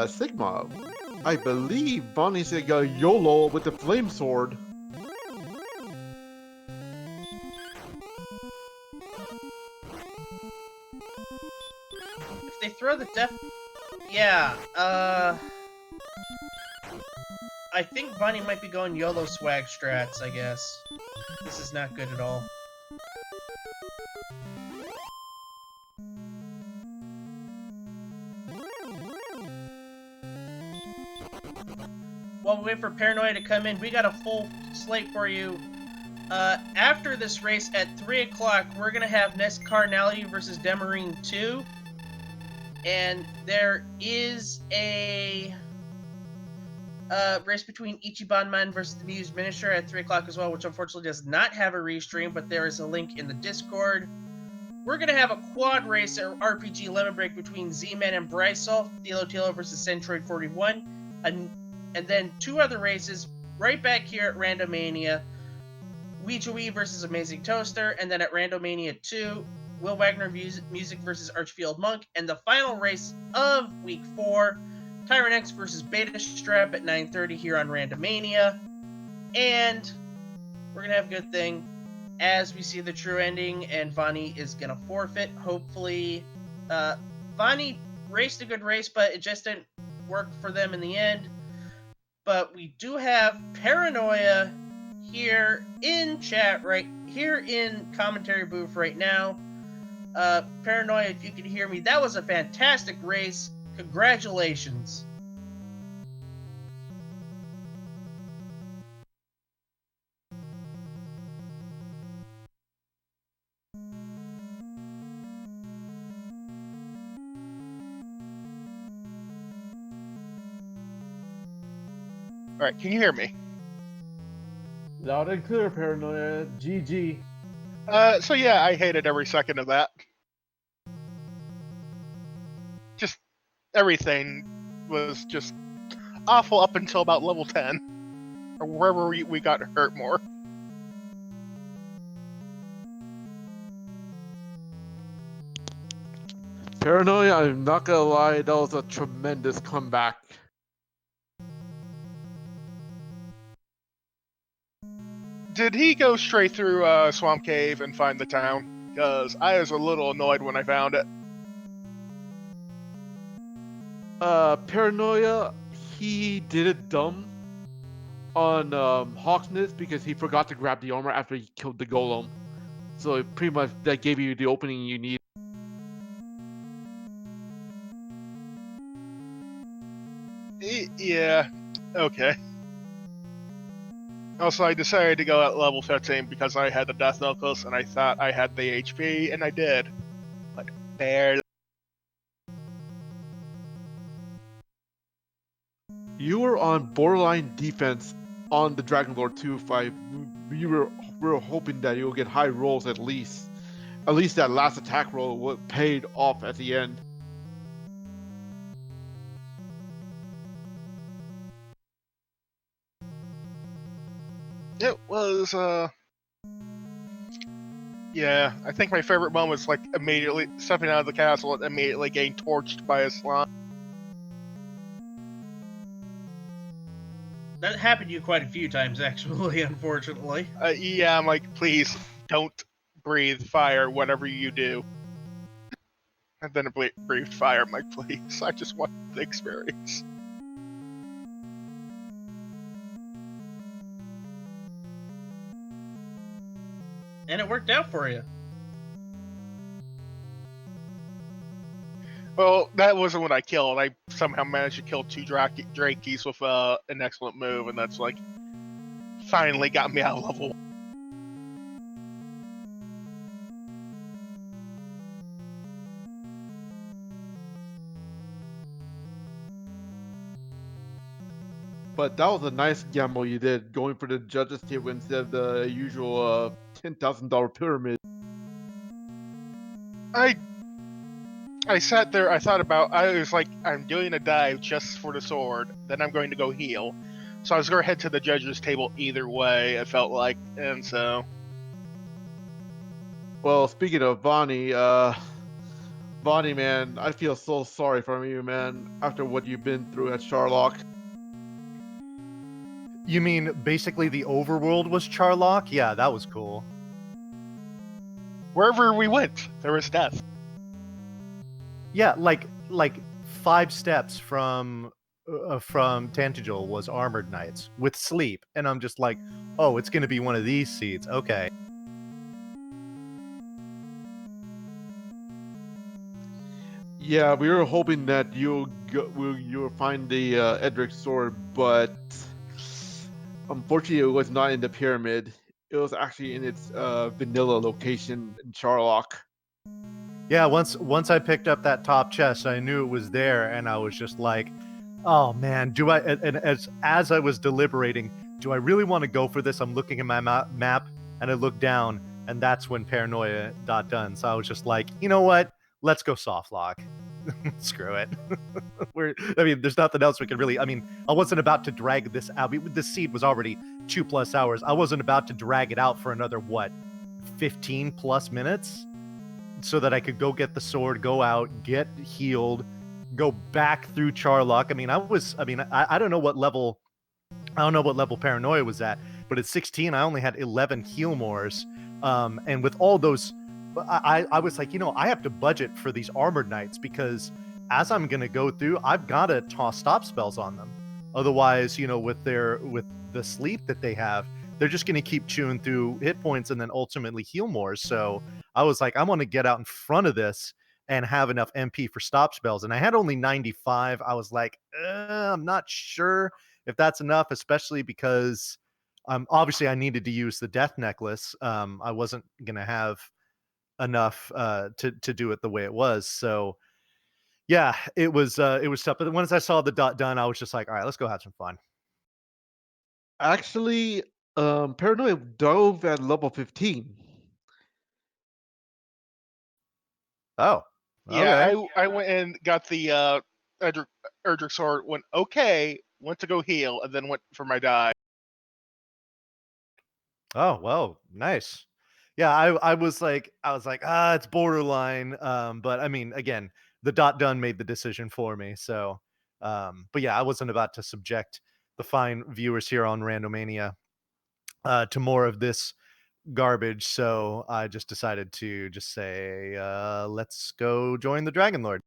Sigma, I believe Bonnie said YOLO with the flame sword. If they throw the death... Yeah, I think Bonnie might be going YOLO swag strats, I guess. This is not good at all. While we wait for Paranoia to come in, we got a full slate for you. After this race at 3 o'clock, we're going to have Nest Carnality versus Demarine 2. And there is a race between Ichibanman versus the Muse Minister at 3 o'clock as well, which unfortunately does not have a restream, but there is a link in the Discord. We're going to have a quad race at RPG Lemon Break between Z-Man and Brysol, Tilo versus Centroid 41, and then 2 other races right back here at Randomania, Ouija Wee versus Amazing Toaster, and then at Randomania 2, Will Wagner Music versus Archfield Monk, and the final race of Week 4, Tyrant X versus Beta Strap at 9:30 here on Randomania. And we're going to have a good thing as we see the true ending, and Vonnie is going to forfeit. Hopefully, Vonnie raced a good race, but it just didn't work for them in the end. But we do have Paranoia here in chat, right here in commentary booth right now. Paranoia, if you can hear me, that was a fantastic race. Congratulations. All right, can you hear me? Loud and clear, Paranoia. GG. So yeah, I hated every second of that. Just everything was just awful up until about level 10, or wherever we got hurt more. Paranoia, I'm not gonna lie, that was a tremendous comeback. Did he go straight through Swamp Cave and find the town? Because I was a little annoyed when I found it. Paranoia, he did it dumb. on Hawksness because he forgot to grab the armor after he killed the golem. So it pretty much that gave you the opening you need. Yeah, okay. Also, I decided to go at level 15 because I had the Death Necklace and I thought I had the HP, and I did. But barely. You were on borderline defense on the Dragon Lord 2 fight. We were hoping that you'll get high rolls at least. At least that last attack roll would paid off at the end. It was, yeah, I think my favorite moment was like immediately stepping out of the castle and immediately getting torched by a slime. That happened to you quite a few times, actually, unfortunately. Yeah, I'm like, please don't breathe fire, whatever you do. And then it breathed fire. I'm like, please, I just want the experience. And it worked out for you. Well, that wasn't what I killed. I somehow managed to kill 2 Drakeys with an excellent move, and that's like finally got me out of level 1. But that was a nice gamble you did, going for the judges table instead of the usual $10,000 pyramid. I sat there, I thought about, I was like, I'm doing a dive just for the sword, then I'm going to go heal. So I was going to head to the judges table either way, it felt like, and so... Well, speaking of Bonnie, man, I feel so sorry for you, man, after what you've been through at Charlock. You mean basically the overworld was Charlock? Yeah, that was cool. Wherever we went, there was death. Yeah, like 5 steps from Tantegel was Armored Knights with sleep, and I'm just like, oh, it's gonna be one of these seats. Okay. Yeah, we were hoping that you'll find the Edric sword, but unfortunately, it was not in the pyramid. It was actually in its vanilla location in Charlock. Yeah, once I picked up that top chest, I knew it was there, and I was just like, oh man, do I? And as I was deliberating, do I really want to go for this? I'm looking at my map, and I look down, and that's when Paranoia got done. So I was just like, you know what? Let's go soft lock. Screw it. There's nothing else we can really. I mean, I wasn't about to drag this out. The seed was already 2+ hours. I wasn't about to drag it out for another 15+ minutes, so that I could go get the sword, go out, get healed, go back through Charlock. I don't know what level. I don't know what level Paranoia was at, but at 16, I only had 11 heal mores. And with all those, I was like, I have to budget for these Armored Knights, because as I'm going to go through, I've got to toss stop spells on them. Otherwise, with the sleep that they have, they're just going to keep chewing through hit points and then ultimately heal more. So I was like, I want to get out in front of this and have enough MP for stop spells. And I had only 95. I was like, I'm not sure if that's enough, especially because obviously I needed to use the death necklace. I wasn't going to have enough to do it the way it was. So yeah, it was tough. But once I saw the dot done, I was just like, all right, let's go have some fun. Actually, Paranoia dove at level 15. Oh, Yeah, okay. I went and got the Erdrick sword, went to go heal, and then went for my dive. Oh, well, nice. Yeah, I was like, it's borderline. But I mean, again, the dot done made the decision for me. So, but yeah, I wasn't about to subject the fine viewers here on Randomania to more of this garbage. So I just decided to just say, let's go join the Dragon Lord.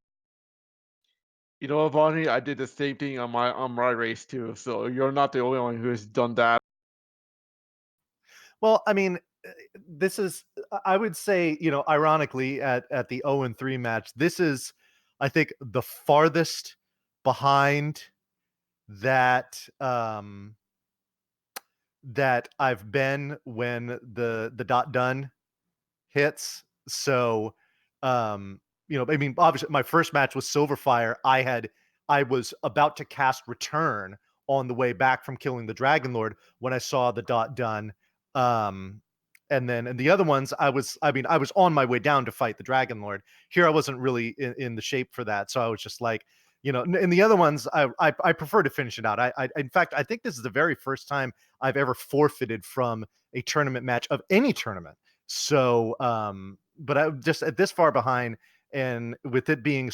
You know, Bonnie, I did the same thing on my race too. So you're not the only one who has done that. Well, I mean, this is I would say, ironically at the 0-3 match, this is I think the farthest behind that that I've been when the dot done hits. So, I mean, obviously, my first match was Silverfire. I was about to cast Return on the way back from killing the Dragon Lord when I saw the dot done. Um, and the other ones, I was on my way down to fight the Dragon Lord. Here, I wasn't really in the shape for that, so I was just like, in the other ones, I prefer to finish it out. In fact, I think this is the very first time I've ever forfeited from a tournament match of any tournament. So, but I just at this far behind, and with it being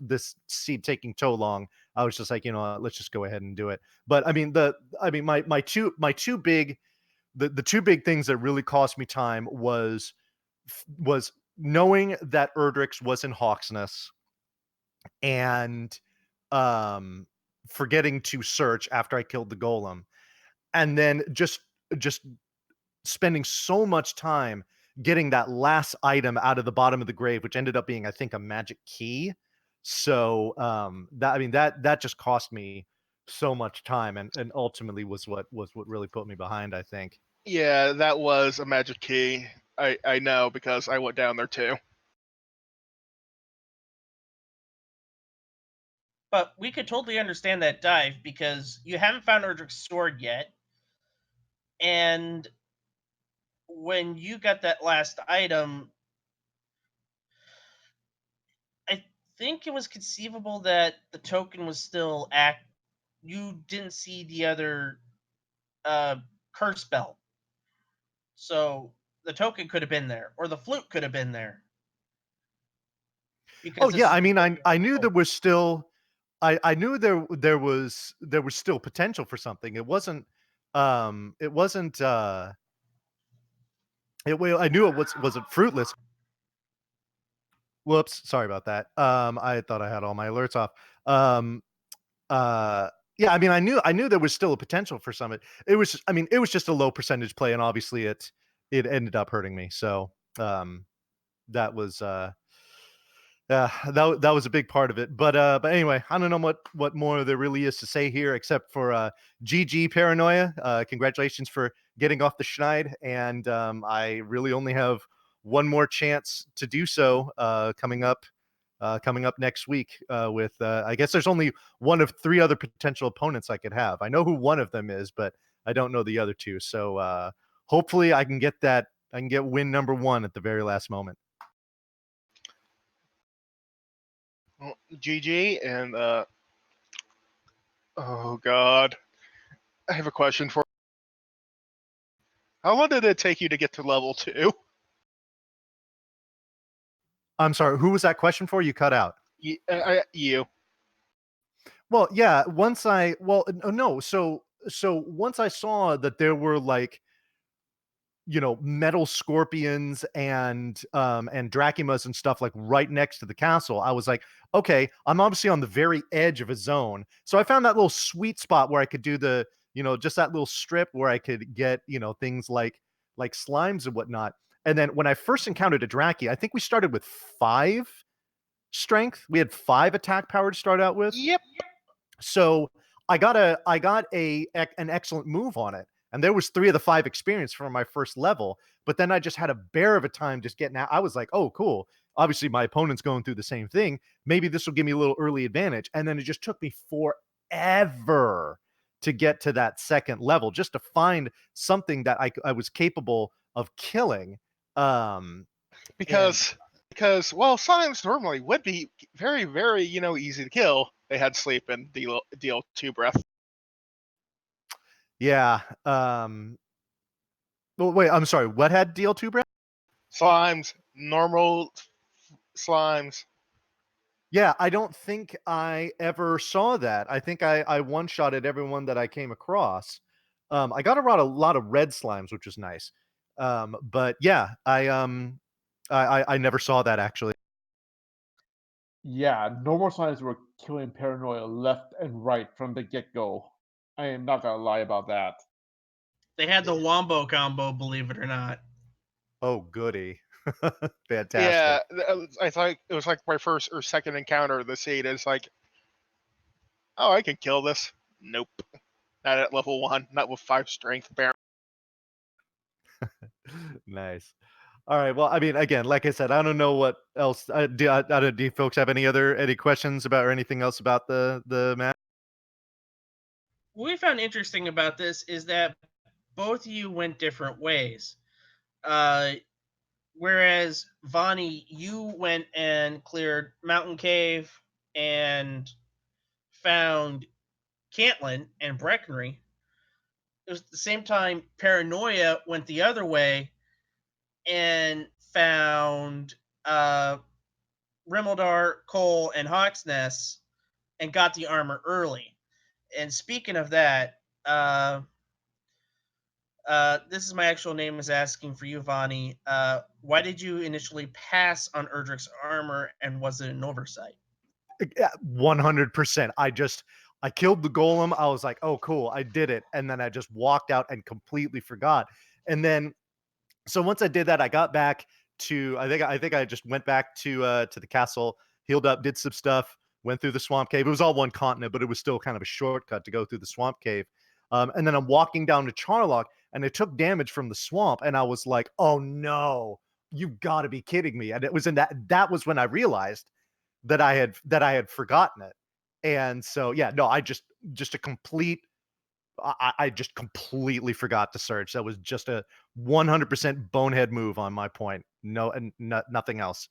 this seed taking so long, I was just like, let's just go ahead and do it. But I mean, my two big the two big things that really cost me time was knowing that Erdrix was in Hawksness and um forgetting to search after I killed the golem, and then just spending so much time getting that last item out of the bottom of the grave, which ended up being, I think, a magic key. So that just cost me so much time, and ultimately was what really put me behind, I think. Yeah, that was a magic key. I know because I went down there too. But we could totally understand that dive because you haven't found Erdrick's sword yet. And when you got that last item, I think it was conceivable that the token was still you didn't see the other curse belt. So the token could have been there, or the flute could have been there. Oh Because this yeah, is I mean, I knew there before. was still, I knew there was still potential for something. It wasn't well, I knew it wasn't fruitless. Whoops, sorry about that. I thought I had all my alerts off. Um, yeah, I mean, I knew there was still a potential for some. I mean, it was just a low percentage play, and obviously it ended up hurting me. So that was that was a big part of it. But anyway, I don't know what more there really is to say here, except for GG Paranoia. Congratulations for getting off the schneid, and I really only have one more chance to do so coming up next week with I guess there's only one of three other potential opponents I could have. I know who one of them is, but I don't know the other two. So hopefully I can get that. I can get win number one at the very last moment. Well, GG, and oh god, I have a question for. How long did it take you to get to level 2? I'm sorry, who was that question for? You cut out. You. Well, yeah, no, so once I saw that there were like, metal scorpions and dracumas and stuff like right next to the castle, I was like, okay, I'm obviously on the very edge of a zone. So I found that little sweet spot where I could do just that little strip where I could get, things like slimes and whatnot. And then when I first encountered a Draki, I think we started with 5 strength. We had 5 attack power to start out with. Yep. So I got an excellent move on it. And there was 3 of the 5 experience from my first level, but then I just had a bear of a time just getting out. I was like, "Oh, cool. Obviously my opponent's going through the same thing. Maybe this will give me a little early advantage." And then it just took me forever to get to that second level just to find something that I was capable of killing. Um Because well, slimes normally would be very very easy to kill. They had sleep and deal 2 breath. yeah. Well, wait, I'm sorry. What had DL2 breath? Slimes, normal slimes. Yeah, I don't think I ever saw that. I think I one-shotted everyone that I came across. I got around a lot of red slimes, which was nice. But yeah, I never saw that actually. Yeah, normal signs were killing Paranoia left and right from the get-go. I am not gonna lie about that. They had the wombo combo, believe it or not. Oh, goody. Fantastic. Yeah, I thought it was like my first or second encounter of the seed. It's like, oh, I can kill this. Nope. Not at level 1, not with 5 strength, apparently. Nice. All right. Well, I mean, again, like I said, I don't know what else. Do you folks have any questions about or anything else about the match? What we found interesting about this is that both of you went different ways. Uh, whereas Vonnie, you went and cleared Mountain Cave and found Cantlin and Breckenry. It was at the same time Paranoia went the other way and found Rimeldar, Cole, and Hawksnest and got the armor early. And speaking of that, this is my actual name is asking for you, Vonnie. Why did you initially pass on Erdrick's armor, and was it an oversight? Yeah, 100%. I killed the golem. I was like, "Oh, cool, I did it," and then I just walked out and completely forgot. And then, so once I did that, I got back to. I think I just went back to the castle, healed up, did some stuff, went through the swamp cave. It was all one continent, but it was still kind of a shortcut to go through the swamp cave. And then I'm walking down to Charlock, and I took damage from the swamp, and I was like, "Oh no, you got to be kidding me!" And it was in that was when I realized that I had forgotten it. And so yeah, no, just a complete I just completely forgot to search. That was just a 100% bonehead move on my point. No, and nothing else.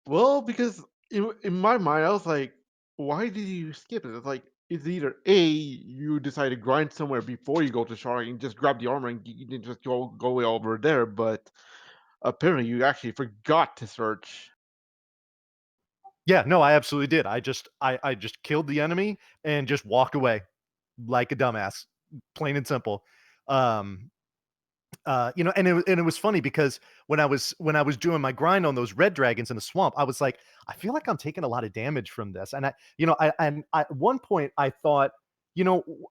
Well, because in my mind, I was like, why did you skip it? It's like, it's either A, you decide to grind somewhere before you go to Shard and just grab the armor and you can just go over there, but apparently you actually forgot to search. Yeah, no, I absolutely did. I just killed the enemy and just walked away like a dumbass, plain and simple. Um, and it was funny because when I was doing my grind on those red dragons in the swamp, I was like, I feel like I'm taking a lot of damage from this. And at one point I thought,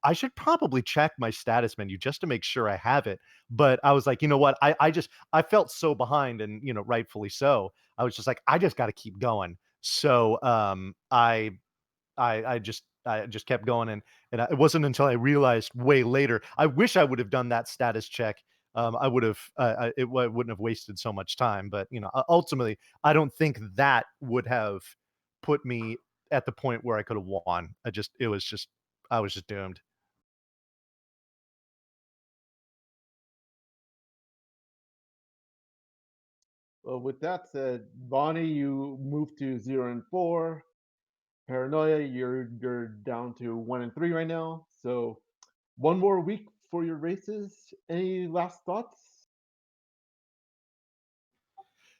I should probably check my status menu just to make sure I have it. But I was like, you know what? I felt so behind, and rightfully so. I was just like, I just got to keep going. So I just kept going, and it wasn't until I realized way later. I wish I would have done that status check. I would have wouldn't have wasted so much time. But ultimately, I don't think that would have put me at the point where I could have won. I was just doomed. Well, with that said, Bonnie, you moved to 0 and 4. Paranoia, you're down to 1 and 3 right now. So one more week for your races. Any last thoughts?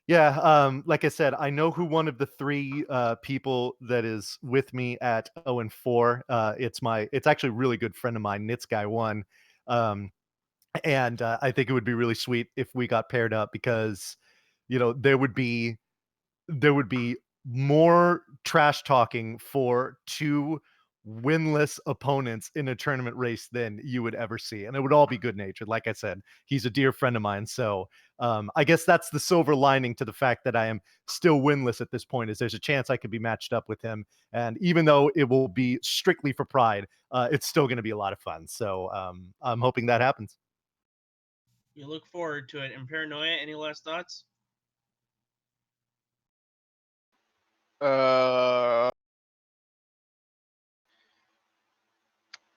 Yeah, like I said, I know who one of the three people that is with me at 0 and 4. It's actually a really good friend of mine, Nits Guy One. Um, and I think it would be really sweet if we got paired up because there would be more trash talking for two winless opponents in a tournament race than you would ever see, and it would all be good natured. Like I said, he's a dear friend of mine, so I guess that's the silver lining to the fact that I am still winless at this point. Is there's a chance I could be matched up with him, and even though it will be strictly for pride, it's still going to be a lot of fun. So I'm hoping that happens. You look forward to it. And Paranoia, any last thoughts? Uh,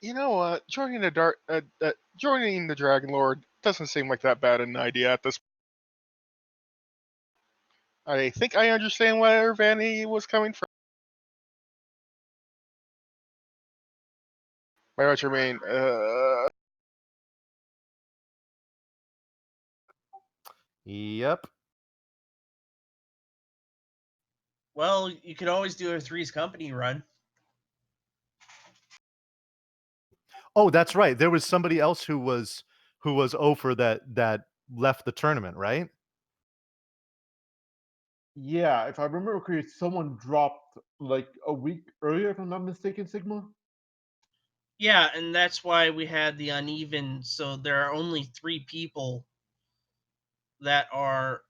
you know what? Joining the Dragon Lord doesn't seem like that bad an idea at this. I think I understand where Vanny was coming from. By what you mean? Yep. Well, you could always do a Three's Company run. Oh, that's right. There was somebody else who was over that left the tournament, right? Yeah, if I remember correctly, someone dropped like a week earlier, if I'm not mistaken, Sigma. Yeah, and that's why we had the uneven. So there are only 3 people that are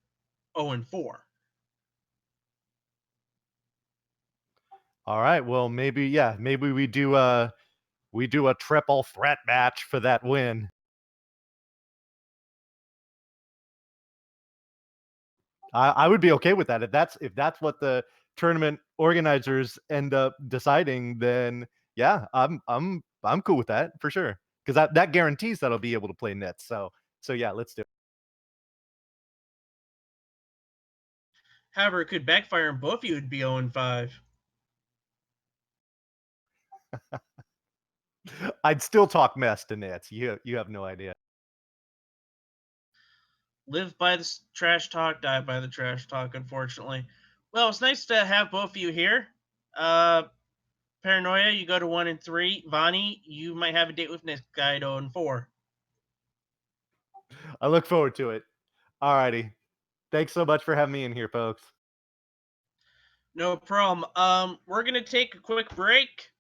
0-4. All right. Well, maybe we do a triple threat match for that win. I would be okay with that if that's what the tournament organizers end up deciding. Then yeah, I'm cool with that for sure because that guarantees that I'll be able to play nits. So yeah, let's do it. However, it could backfire and both of you would be 0-5. I'd still talk mess to nits. You have no idea. Live by the trash talk, die by the trash talk, unfortunately. Well, it's nice to have both of you here. Uh, Paranoia, you go to 1-3. Vani, you might have a date with Nick Guy at 0-4. I look forward to it. Alrighty. Thanks so much for having me in here, folks. No problem. We're gonna take a quick break.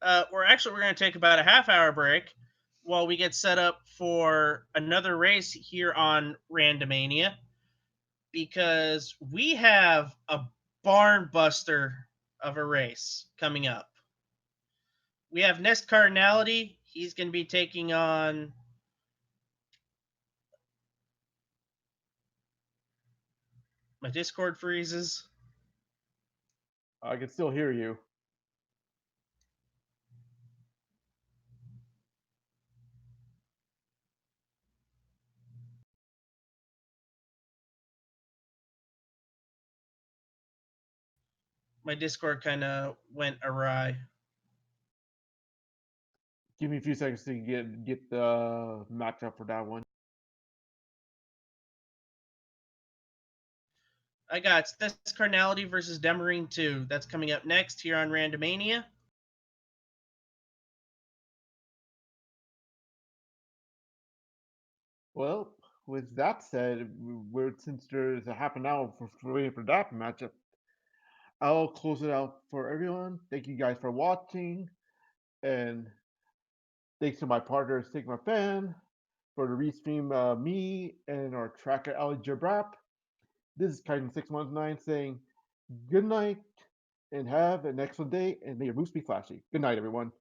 We're gonna take about a half-hour break while we get set up for another race here on Randomania, because we have a barn buster of a race coming up. We have Nest Cardinality. He's going to be taking on my Discord freezes. I can still hear you. My Discord kind of went awry. Give me a few seconds to get the matchup for that one. I got Nest Cardinality versus Demarine 2. That's coming up next here on Randomania. Well, with that said, since there's a half an hour for waiting for that matchup, I'll close it out for everyone. Thank you guys for watching, and thanks to my partner sigmafan for the restream me and our tracker Ali Jabrap. This is Kaiden619 saying good night and have an excellent day, and may your boots be flashy. Good night, everyone.